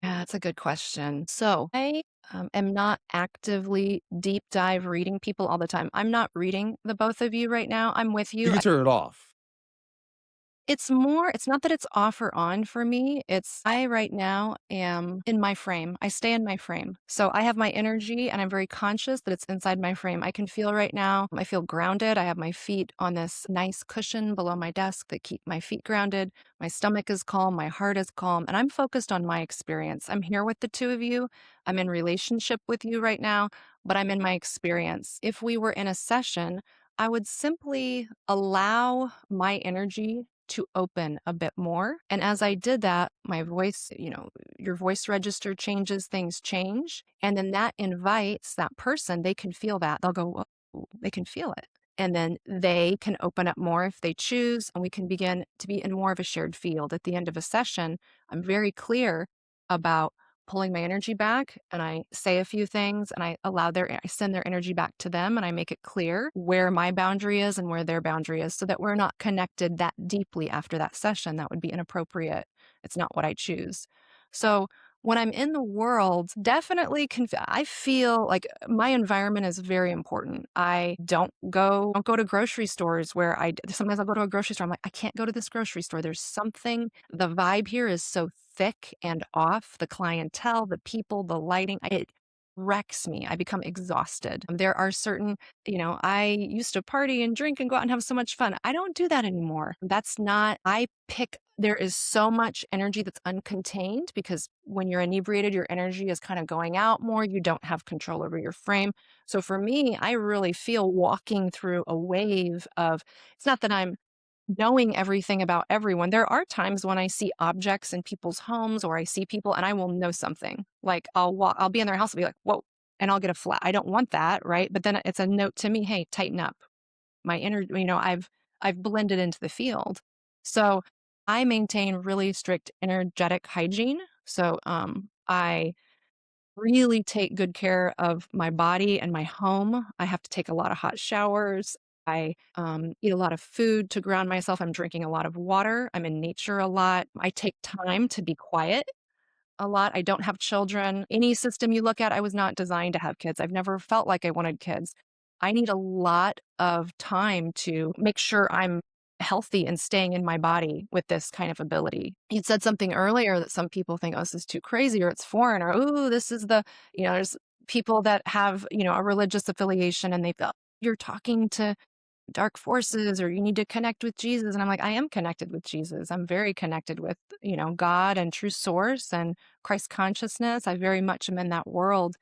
Yeah, that's a good question. So I am not actively deep dive reading people all the time. I'm not reading the both of you right now. I'm with You you. can turn it off. It's not that it's off or on for me. It's I right now am in my frame. I stay in my frame. So I have my energy and I'm very conscious that it's inside my frame. I can feel right now, I feel grounded. I have my feet on this nice cushion below my desk that keep my feet grounded. My stomach is calm, my heart is calm, and I'm focused on my experience. I'm here with the two of you. I'm in relationship with you right now, but I'm in my experience. If we were in a session, I would simply allow my energy to open a bit more. And as I did that, my voice, your voice register changes, things change. And then that invites that person, they can feel that. They'll go, "Whoa," they can feel it. And then they can open up more if they choose. And we can begin to be in more of a shared field. At the end of a session, I'm very clear about pulling my energy back and I say a few things and I send their energy back to them and I make it clear where my boundary is and where their boundary is so that we're not connected that deeply after that session. That would be inappropriate. It's not what I choose. So when I'm in the world, definitely I feel like my environment is very important. I don't go to grocery stores where sometimes I'll go to a grocery store. I'm like, I can't go to this grocery store. There's something, the vibe here is so thick and off. The clientele, the people, the lighting, it wrecks me. I become exhausted. There are certain, I used to party and drink and go out and have so much fun. I don't do that anymore. There is so much energy that's uncontained because when you're inebriated, your energy is kind of going out more. You don't have control over your frame. So for me, I really feel walking through a wave of, it's not that I'm knowing everything about everyone. There are times when I see objects in people's homes or I see people and I will know something. Like I'll be in their house and be like, whoa, and I'll get a flat. I don't want that, right? But then it's a note to me, hey, tighten up. My inner, I've blended into the field. So I maintain really strict energetic hygiene. So I really take good care of my body and my home. I have to take a lot of hot showers. I eat a lot of food to ground myself. I'm drinking a lot of water. I'm in nature a lot. I take time to be quiet a lot. I don't have children. Any system you look at, I was not designed to have kids. I've never felt like I wanted kids. I need a lot of time to make sure I'm healthy and staying in my body with this kind of ability. You said something earlier that some people think, oh, this is too crazy or it's foreign or, oh, this is there's people that have, a religious affiliation and they feel you're talking to dark forces or you need to connect with Jesus. And I'm like, I am connected with Jesus. I'm very connected with, God and true source and Christ consciousness. I very much am in that world.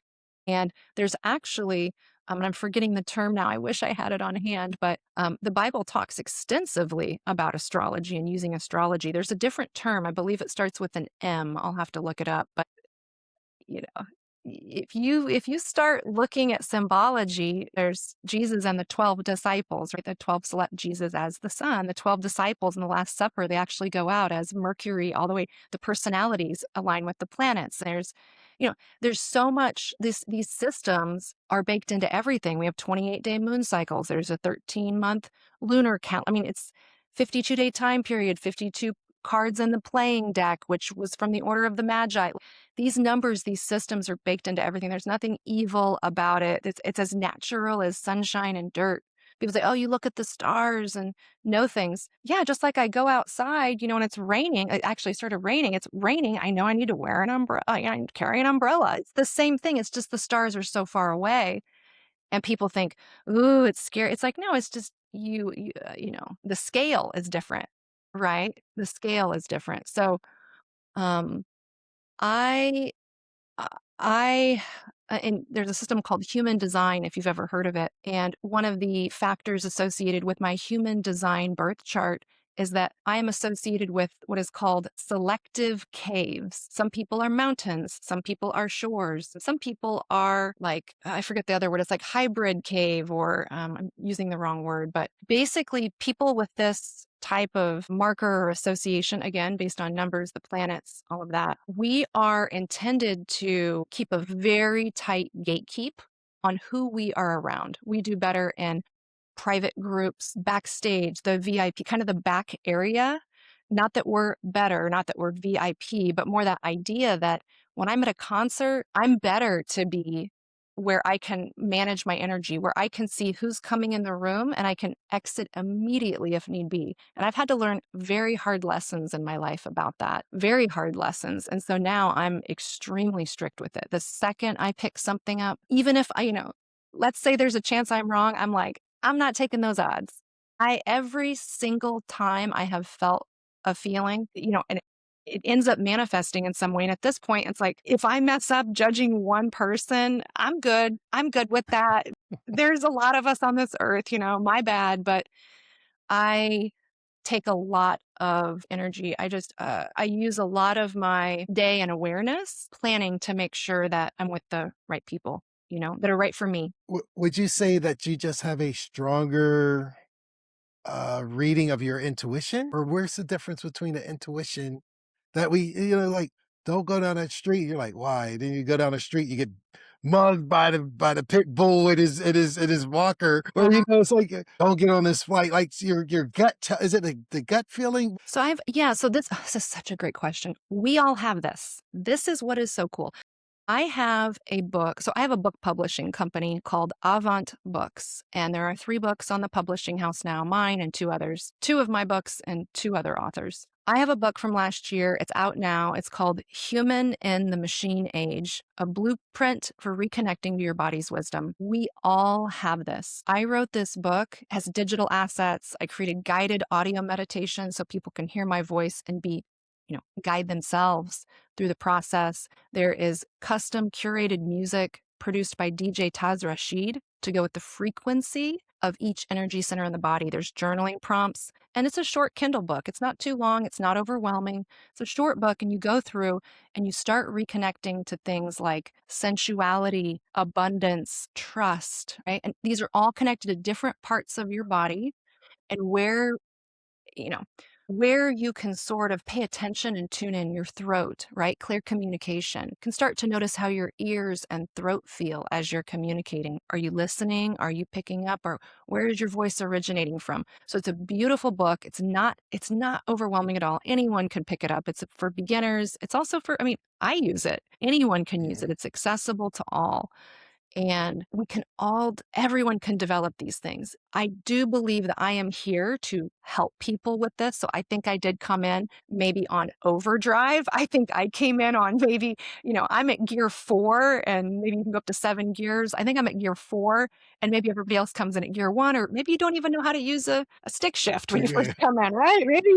And there's actually, and I'm forgetting the term now. I wish I had it on hand, but the Bible talks extensively about astrology and using astrology. There's a different term. I believe it starts with an M. I'll have to look it up. But you know if you start looking at symbology, there's Jesus and the 12 disciples, right? The 12 select Jesus as the son. The 12 disciples in the Last Supper, they actually go out as Mercury all the way. The personalities align with the planets. There's so much. These systems are baked into everything. We have 28-day moon cycles. There's a 13-month lunar count. I mean, it's 52-day time period, 52 cards in the playing deck, which was from the Order of the Magi. These numbers, these systems are baked into everything. There's nothing evil about it. It's as natural as sunshine and dirt. People say, oh, you look at the stars and know things. Yeah, just like I go outside, and it's raining. It actually started raining. It's raining. I know I need to wear an umbrella. I need to carry an umbrella. It's the same thing. It's just the stars are so far away. And people think, ooh, it's scary. It's like, no, it's just the scale is different, right? The scale is different. So um, I uh, I and there's a system called human design, if you've ever heard of it. And one of the factors associated with my human design birth chart is that I am associated with what is called selective caves. Some people are mountains, some people are shores, some people are like, I forget the other word, it's like hybrid cave, or I'm using the wrong word, but basically people with this type of marker or association, again, based on numbers, the planets, all of that, we are intended to keep a very tight gatekeep on who we are around. We do better in private groups, backstage, the VIP, kind of the back area. Not that we're better, not that we're VIP, but more that idea that when I'm at a concert, I'm better to be where I can manage my energy, where I can see who's coming in the room and I can exit immediately if need be. And I've had to learn very hard lessons in my life about that, very hard lessons. And so now I'm extremely strict with it. The second I pick something up, even if let's say there's a chance I'm wrong, I'm like, I'm not taking those odds. Every single time I have felt a feeling, and it ends up manifesting in some way. And at this point, it's like, if I mess up judging one person, I'm good. I'm good with that. There's a lot of us on this earth, my bad. But I take a lot of energy. I use a lot of my day and awareness planning to make sure that I'm with the right people, that are right for me. Would you say that you just have a stronger reading of your intuition? Or where's the difference between the intuition that like, don't go down that street. You're like, why? Then you go down the street, you get mugged by the pit bull in his walker, or Mhm. it's like, don't get on this flight. Like your gut, is it the gut feeling? So this is such a great question. We all have this. This is what is so cool. I have a book. So I have a book publishing company called Avant Books, and there are 3 books on the publishing house now, mine and 2 others, 2 of my books and 2 other authors. I have a book from last year. It's out now. It's called Human in the Machine Age, a blueprint for reconnecting to your body's wisdom. We all have this. I wrote this book as digital assets. I created guided audio meditation so people can hear my voice and guide themselves through the process. There is custom curated music produced by DJ Taz Rashid to go with the frequency of each energy center in the body. There's journaling prompts, and it's a short Kindle book. It's not too long, it's not overwhelming. It's a short book, and you go through and you start reconnecting to things like sensuality, abundance, trust, right? And these are all connected to different parts of your body and you know, where you can sort of pay attention and tune in your throat, right? Clear communication. You can start to notice how your ears and throat feel as you're communicating. Are you listening? Are you picking up? Or where is your voice originating from? So it's a beautiful book. It's not overwhelming at all. Anyone can pick it up. It's for beginners. It's also I use it. Anyone can use Yeah. it. It's accessible to all. And everyone can develop these things. I do believe that I am here to help people with this. So I think I did come in maybe on overdrive. I think I came in on maybe, I'm at gear 4 and maybe you can go up to 7 gears. I think I'm at gear 4 and maybe everybody else comes in at gear 1, or maybe you don't even know how to use a stick shift when you first Yeah. come in, right? Maybe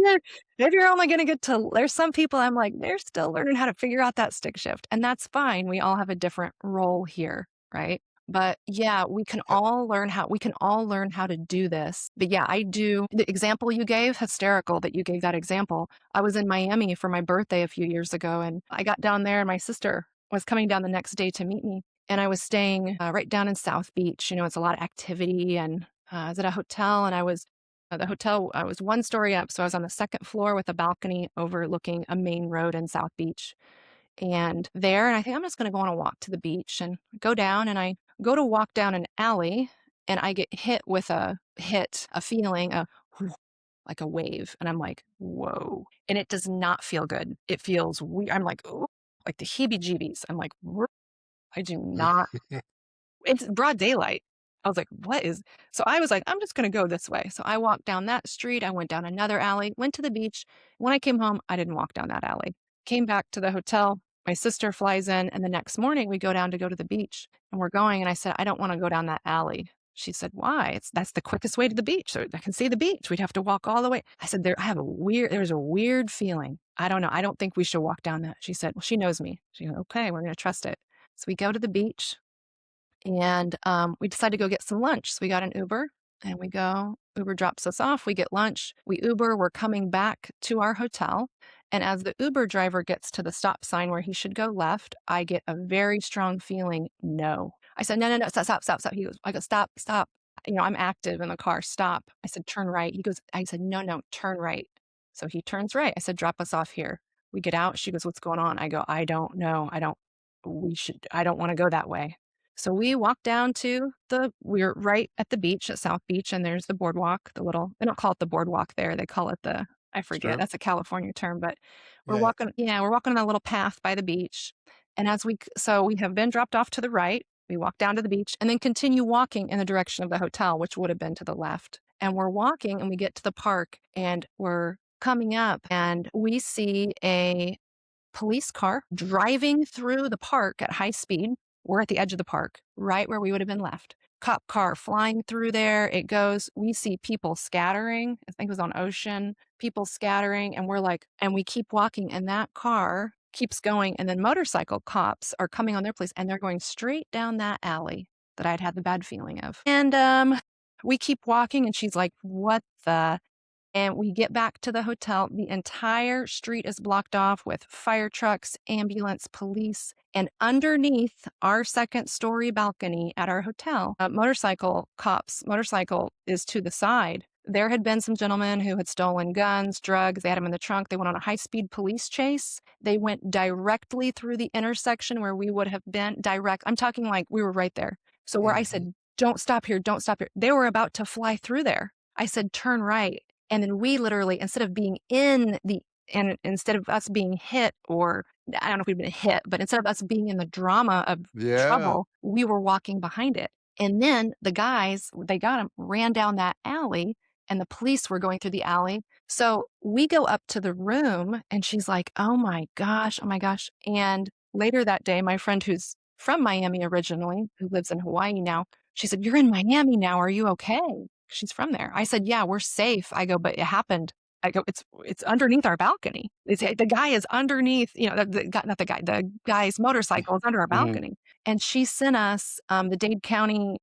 you're only going to there's some people I'm like, they're still learning how to figure out that stick shift. And that's fine. We all have a different role here, right? But yeah, we can all learn how to do this. But yeah, I do. The example you gave, hysterical that you gave that example. I was in Miami for my birthday a few years ago, and I got down there and my sister was coming down the next day to meet me. And I was staying right down in South Beach. It's a lot of activity, and I was at a hotel, and the hotel, I was 1 story up. So I was on the 2nd floor with a balcony overlooking a main road in South Beach. And I think I'm just going to go on a walk to the beach and go down. And I go to walk down an alley, and I get hit with a feeling, like a wave. And I'm like, whoa. And it does not feel good. It feels weird. I'm like, oh, like the heebie jeebies. I'm like, I do not, it's broad daylight. I was like, what is, so I was like, I'm just going to go this way. So I walked down that street. I went down another alley, went to the beach. When I came home, I didn't walk down that alley. Came back to the hotel. My sister flies in, and the next morning we go down to go to the beach, and we're going. And I said, I don't want to go down that alley. She said, why? That's the quickest way to the beach. So I can see the beach. We'd have to walk all the way. I said, there's a weird feeling. I don't know. I don't think we should walk down that. She said, well, she knows me. She goes, okay, we're going to trust it. So we go to the beach. And we decided to go get some lunch. So we got an Uber, and we go. Uber drops us off. We get lunch. We Uber. We're coming back to our hotel. And as the Uber driver gets to the stop sign where he should go left, I get a very strong feeling, no. I said, no, no, no, stop, stop, stop, stop. I go, stop, stop. I'm active in the car. Stop. I said, turn right. I said, no, no, turn right. So he turns right. I said, drop us off here. We get out. She goes, what's going on? I go, I don't know. I don't want to go that way. So we walked down we're right at the beach at South Beach, and there's the boardwalk, they don't call it the boardwalk there. They call it I forget, Strip. that's a California term, but Yeah. we're walking on that little path by the beach. And so we have been dropped off to the right. We walk down to the beach and then continue walking in the direction of the hotel, which would have been to the left. And we're walking and we get to the park and we're coming up and we see a police car driving through the park at high speed. We're at the edge of the park, right where we would have been left. Cop car flying through there. It goes, we see people scattering. I think it was on Ocean, people scattering. And we're like, and we keep walking and that car keeps going. And then motorcycle cops are coming on their place and they're going straight down that alley that I'd had the bad feeling of. And we keep walking and she's like, what the? And we get back to the hotel. The entire street is blocked off with fire trucks, ambulance, police. And underneath our second story balcony at our hotel, motorcycle cops, motorcycle is to the side. There had been some gentlemen who had stolen guns, drugs. They had them in the trunk. They went on a high-speed police chase. They went directly through the intersection where we would have been direct. I'm talking like we were right there. So where I said, don't stop here, don't stop here. They were about to fly through there. I said, turn right. And then we literally, instead of being and instead of us being hit, or I don't know if we'd been hit, but instead of us being in the drama of trouble, we were walking behind it. And then the guys, they got him, ran down that alley and the police were going through the alley. So we go up to the room and she's like, oh my gosh, oh my gosh. And later that day, my friend who's from Miami originally, who lives in Hawaii now, she said, you're in Miami now. Are you okay? She's from there. I said, yeah, we're safe. I go, but it happened. I go, it's underneath our balcony. The guy is underneath, the guy's motorcycle is under our balcony. And she sent us the Dade County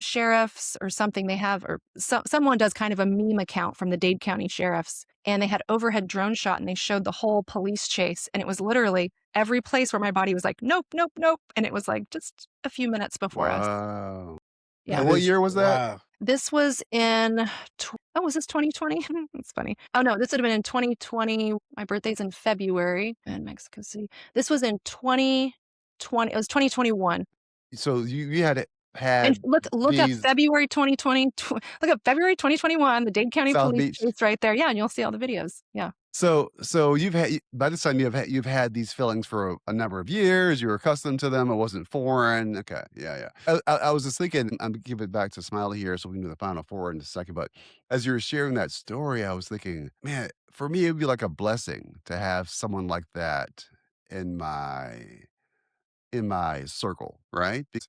sheriffs or something they have, or someone does kind of a meme account from the Dade County sheriffs. And they had overhead drone shot and they showed the whole police chase. And it was literally every place where my body was like, nope, nope, nope. And it was like just a few minutes before us. Wow. Yeah. And what year was that? Wow. This was in, was this 2020? It's funny. Oh no, this would have been in 2020. My birthday's in February in Mexico City. This was in 2020. It was 2021. So you had And look up these February 2020. Look up February 2021, the Dade County South Police Beach. Chase right there. Yeah, and you'll see all the videos. Yeah. So you've had, by this time you've had these feelings for a number of years. You were accustomed to them. It wasn't foreign. Okay, yeah. I was just thinking. I'm gonna give it back to Smiley here, so we can do the final four in a second. But as you were sharing that story, I was thinking, man, for me it'd be like a blessing to have someone like that in my circle, right? Because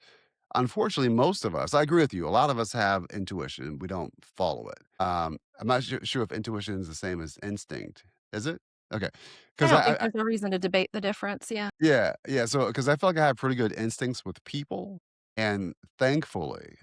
unfortunately, most of us, I agree with you. A lot of us have intuition. We don't follow it. I'm not sure if intuition is the same as instinct. Is it? Okay. I Because don't think there's a reason to debate the difference. Yeah. yeah. So, because I feel like I have pretty good instincts with people, and thankfully,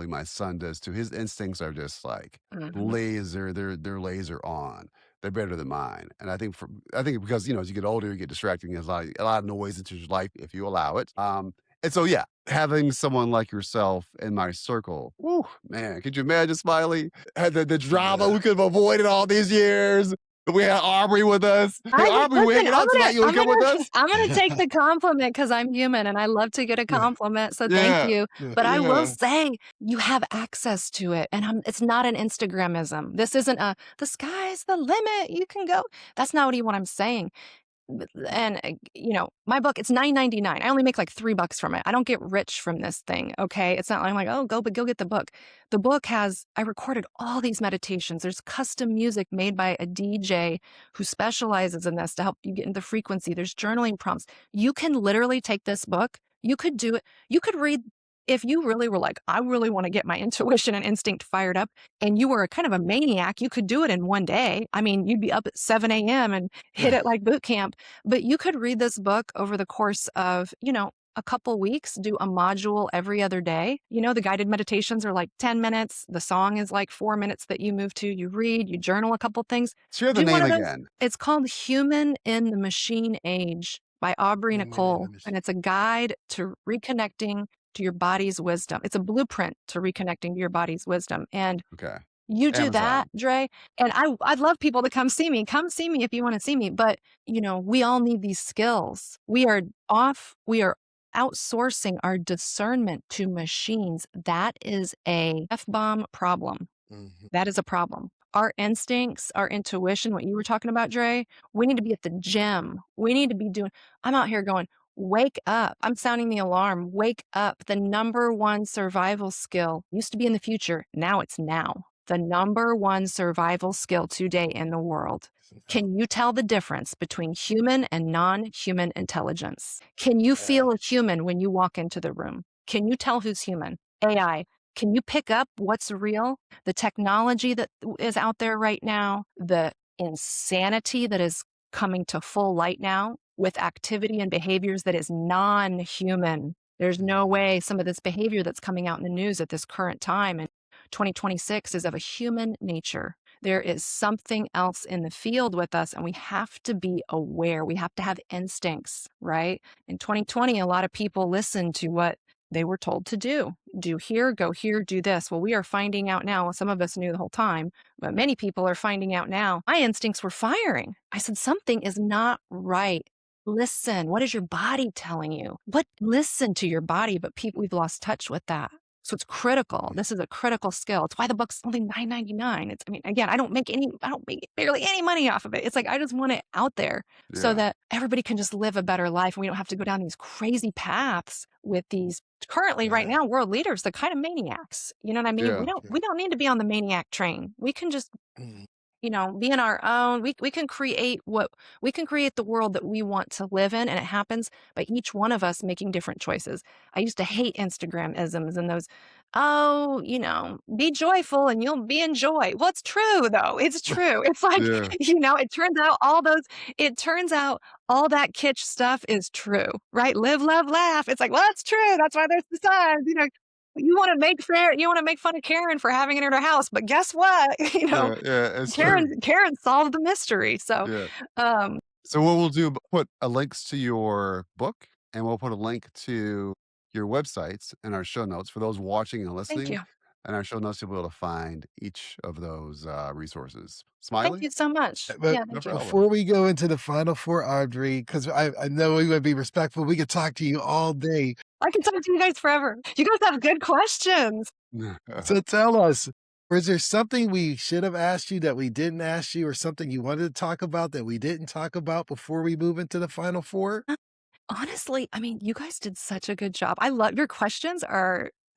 my son does too. His instincts are just like Mhm. laser. They're laser on. They're better than mine. And I think because as you get older, you get distracted. There's a lot of noise into your life if you allow it. And so yeah, having someone like yourself in my circle, woo, man, could you imagine, Smiley? Had the drama Yeah. we could have avoided all these years. We had Aubrey with us. Hey, Aubrey, we're Listen, hanging out tonight. You want to come with us? I'm gonna take the compliment because I'm human and I love to get a Yeah. compliment. So thank Yeah. you. Yeah. But I will Yeah. say you have access to it. And it's not an Instagramism. This isn't the sky's the limit. You can go. That's not what I'm saying. And my book, it's $9.99. I only make like $3 from it. I don't get rich from this thing. Okay. It's not like I'm like, oh, go get the book. The book I recorded all these meditations. There's custom music made by a DJ who specializes in this to help you get into the frequency. There's journaling prompts. You can literally take this book. You could do it. You could read. If you really were like, I really want to get my intuition and instinct fired up, and you were kind of a maniac, you could do it in one day. I mean, you'd be up at 7 a.m. and hit it like boot camp. But you could read this book over the course of, a couple weeks, do a module every other day. The guided meditations are like 10 minutes. The song is like 4 minutes that you move to. You read, you journal a couple things. Share the Do one name of those. again. It's called Human in the Machine Age by Aubrey Human in the Nicole. Machine. And it's a guide to reconnecting to your body's wisdom. It's a blueprint to reconnecting to your body's wisdom. And Okay. you do that, Amazon. Dre. And I'd love people to come see me. Come see me if you want to see me. But, we all need these skills. We are outsourcing our discernment to machines. That is a F-bomb problem. Mhm. That is a problem. Our instincts, our intuition, what you were talking about, Dre, we need to be at the gym. We need to be I'm out here going, Wake up. I'm sounding the alarm. Wake up. The number one survival skill used to be in the future. Now it's now. The number one survival skill today in the world. Can you tell the difference between human and non-human intelligence? Can you Yeah. feel a human when you walk into the room? Can you tell who's human? AI. Can you pick up what's real? The technology that is out there right now, the insanity that is coming to full light now with activity and behaviors that is non-human. There's no Mhm. way some of this behavior that's coming out in the news at this current time in 2026 is of a human nature. There is something else in the field with us, and we have to be aware. We have to have instincts, right? In 2020, a lot of people listened to what they were told to do. Do here, go here, do this. Well, we are finding out now, some of us knew the whole time, but many people are finding out now. My instincts were firing. I said, something is not right. Listen, what is your body telling you? Listen to your body, but we've lost touch with that. So it's critical. This is a critical skill. It's why the book's only $9.99. I mean, again, I don't make barely any money off of it. It's like, I just want it out there so Yeah. that everybody can just live a better life. And we don't have to go down these crazy paths with these currently right Yeah. now world leaders. They're kind of maniacs. You know what I mean? Yeah. Yeah. We don't need to be on the maniac train. We can just, Mhm. be in our own. We can create the world that we want to live in, and it happens by each one of us making different choices. I used to hate Instagram isms and those, oh, be joyful and you'll be in joy. Well, it's true though. It's true. It's like, Yeah. it turns out all that kitsch stuff is true, right? Live, love, laugh. It's like, well, that's true. That's why there's the signs, you want to make fun of Karen for having it in her house, but guess what? Yeah. Yeah. It's true. Karen solved the mystery. So, Yeah. um, So what we'll do, put a links to your book, and we'll put a link to your websites in our show notes for those watching and thank listening. you. And our show notes, you'll be able to find each of those resources. Thank Smiley? you so much. But Yeah, No thank you. problem. before we go into the final four, Audrey, because I know we would be respectful, we could talk to you all day. I can talk to you guys forever. You guys have good questions. So tell us, was there something we should have asked you that we didn't ask you, or something you wanted to talk about that we didn't talk about before we move into the final four? Honestly, I mean, you guys did such a good job. I love your questions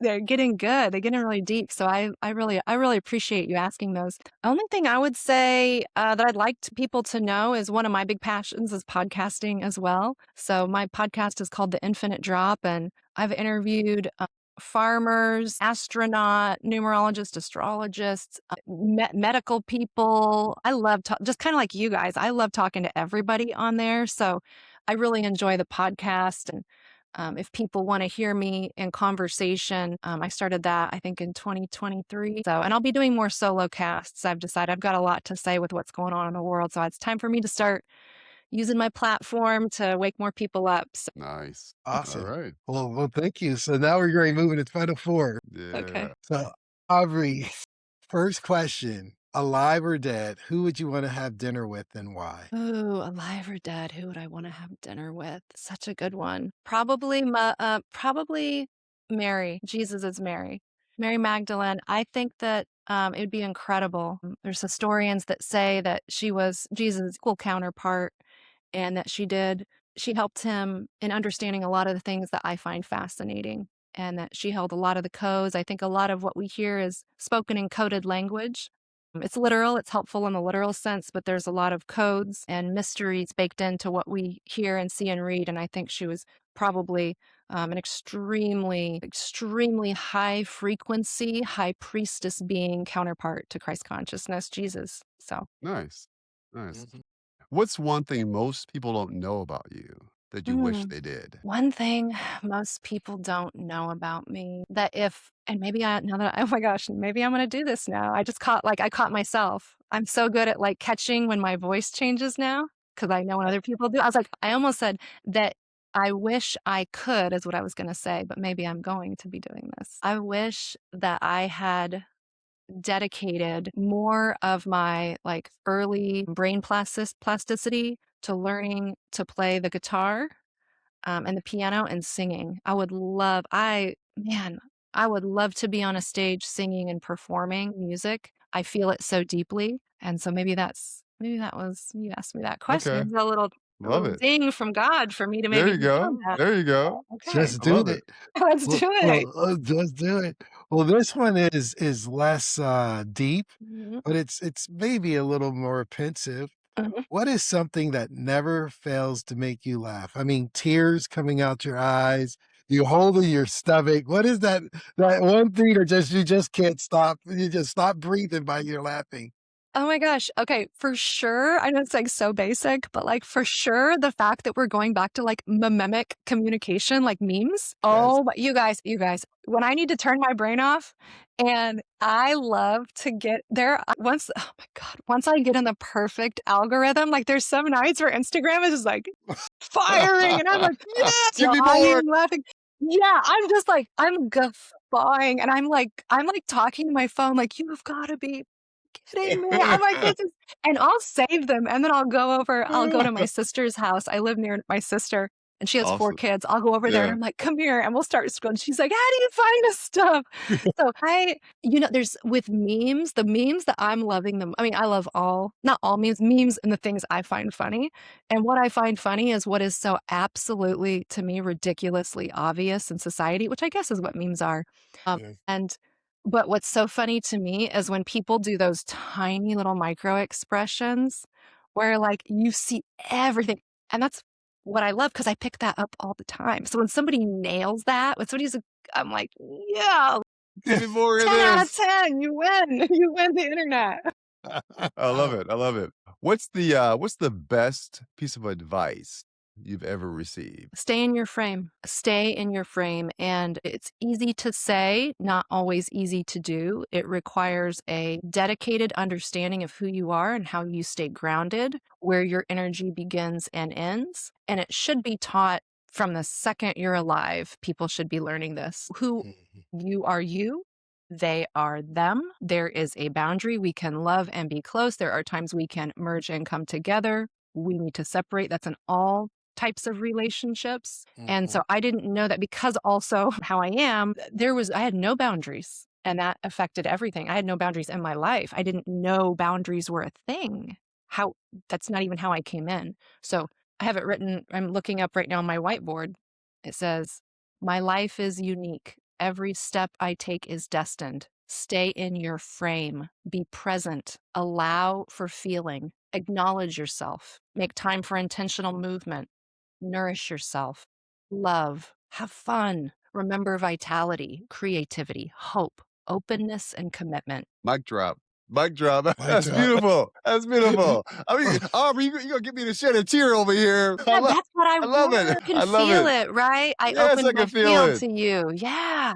they're getting good. They're getting really deep. So I really appreciate you asking those. Only thing I would say that I'd like people to know is one of my big passions is podcasting as well. So my podcast is called The Infinite Drop, and I've interviewed farmers, astronaut, numerologists, astrologists, medical people. I love just kind of like you guys. I love talking to everybody on there. So I really enjoy the podcast. And if people want to hear me in conversation, I started that, I think, in 2023. And I'll be doing more solo casts. I've decided I've got a lot to say with what's going on in the world. So it's time for me to start using my platform to wake more people up. So, Nice. All Awesome. right. Well, thank you. So now we're going to move into final four. okay. Yeah. So, Aubrey, first question, alive or dead, who would you want to have dinner with and why? Ooh, alive or dead? Who would I want to have dinner with? Such a good one. Probably Mary. Jesus is Mary. Mary Magdalene. I think that it would be incredible. There's historians that say that she was Jesus' equal counterpart, and that she helped him in understanding a lot of the things that I find fascinating, and that she held a lot of the codes. I think a lot of what we hear is spoken in coded language. It's literal, it's helpful in the literal sense, but there's a lot of codes and mysteries baked into what we hear and see and read. And I think she was probably an extremely, extremely high frequency, high priestess being counterpart to Christ consciousness, Jesus. So, Nice. Nice. Mhm. What's one thing most people don't know about you that you wish mm, they did? one thing most people don't know about me that and maybe oh my gosh, maybe I'm going to do this now. I caught myself. I'm so good at like catching when my voice changes now because I know when other people do. I almost said that I wish I could, is what I was going to say, but maybe I'm going to be doing this. I wish that I had dedicated more of my like early brain plasticity to learning to play the guitar and the piano and singing. I would love to be on a stage singing and performing music. I feel it so deeply. And so maybe that was, you asked me that question. Okay. It's a little A Love little it. ding from God for me to There maybe you be doing go. that. There you go. Okay, Just I do love it. it. let's do it. Just do it. Well, this one is less, deep, Mhm, but it's maybe a little more pensive. mhm. What is something that never fails to make you laugh? I mean, tears coming out your eyes, you holding your stomach. What is that one thing that just you just can't stop? You just stop breathing while you're laughing. Oh my gosh. Okay, for sure. I know it's like so basic, but like for sure, the fact that we're going back to like mimic communication, like memes. Yes. Oh, but you guys, when I need to turn my brain off, and I love to get there once, oh my God, once I get in the perfect algorithm, like there's some nights where Instagram is just like firing, and I'm like, yes, Give y'all, me I more. am laughing. Yeah, I'm just like, I'm guffawing, and I'm like talking to my phone, like, you have got to be kidding me? I'm like, this is, and I'll save them, and then I'll go to my sister's house. I live near my sister, and she has 4 Awesome. kids. I'll go over there, and Yeah. I'm like, "Come here," and we'll start scrolling. She's like, "How do you find this stuff?" So there's with memes, the memes that I'm loving them. I mean, I love not all memes and the things I find funny. And what I find funny is what is so absolutely, to me, ridiculously obvious in society, which I guess is what memes are. Yeah. And but what's so funny to me is when people do those tiny little micro expressions where like you see everything. And that's what I love because I pick that up all the time. So when somebody nails that, when somebody's, I'm like, yeah, Give me more of 10 out of this. 10, you win. You win the internet. I love it. I love it. What's the best piece of advice you've ever received? Stay in your frame. Stay in your frame. And it's easy to say, not always easy to do. It requires a dedicated understanding of who you are and how you stay grounded, where your energy begins and ends. And it should be taught from the second you're alive. People should be learning this. Who Mhm. you are you. They are them. There is a boundary. We can love and be close. There are times we can merge and come together. We need to separate. That's in all types of relationships. And so Mhm. I didn't know that because also how I am, I had no boundaries and that affected everything. I had no boundaries in my life. I didn't know boundaries were a thing. How That's not even how I came in. So I have it written, I'm looking up right now on my whiteboard. It says, "My life is unique. Every step I take is destined. Stay in your frame. Be present. Allow for feeling. Acknowledge yourself. Make time for intentional movement. Nourish yourself, love, have fun, remember vitality, creativity, hope, openness, and commitment." Mic drop. Mic drop. Mic That's drop. beautiful. That's beautiful. I mean, Aubrey, you gonna get me to shed a tear over here. Yeah, that's what I I love it. want. You can I love feel it. it, right? I Yes, opened I my can feel field it. to you. Yeah.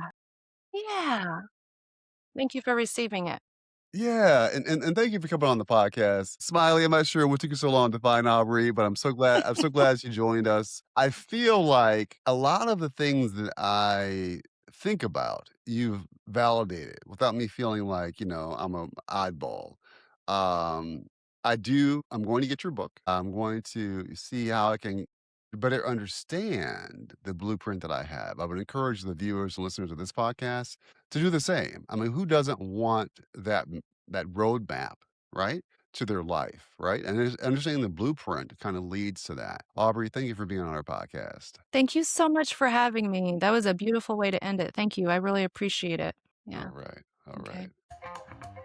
Yeah. Thank you for receiving it. Yeah, and thank you for coming on the podcast. Smiley, I'm not sure what took you so long to find Aubrey, but I'm so glad she joined us. I feel like a lot of the things that I think about, you've validated without me feeling like, I'm a oddball. Um, I'm going to get your book. I'm going to see how I can better understand the blueprint that I have. I would encourage the viewers and listeners of this podcast to do the same. I mean, who doesn't want that roadmap, right, to their life, right? And understanding the blueprint kind of leads to that. Aubrey, thank you for being on our podcast. Thank you so much for having me. That was a beautiful way to end it. Thank you. I really appreciate it. All Yeah. right. All Okay. right.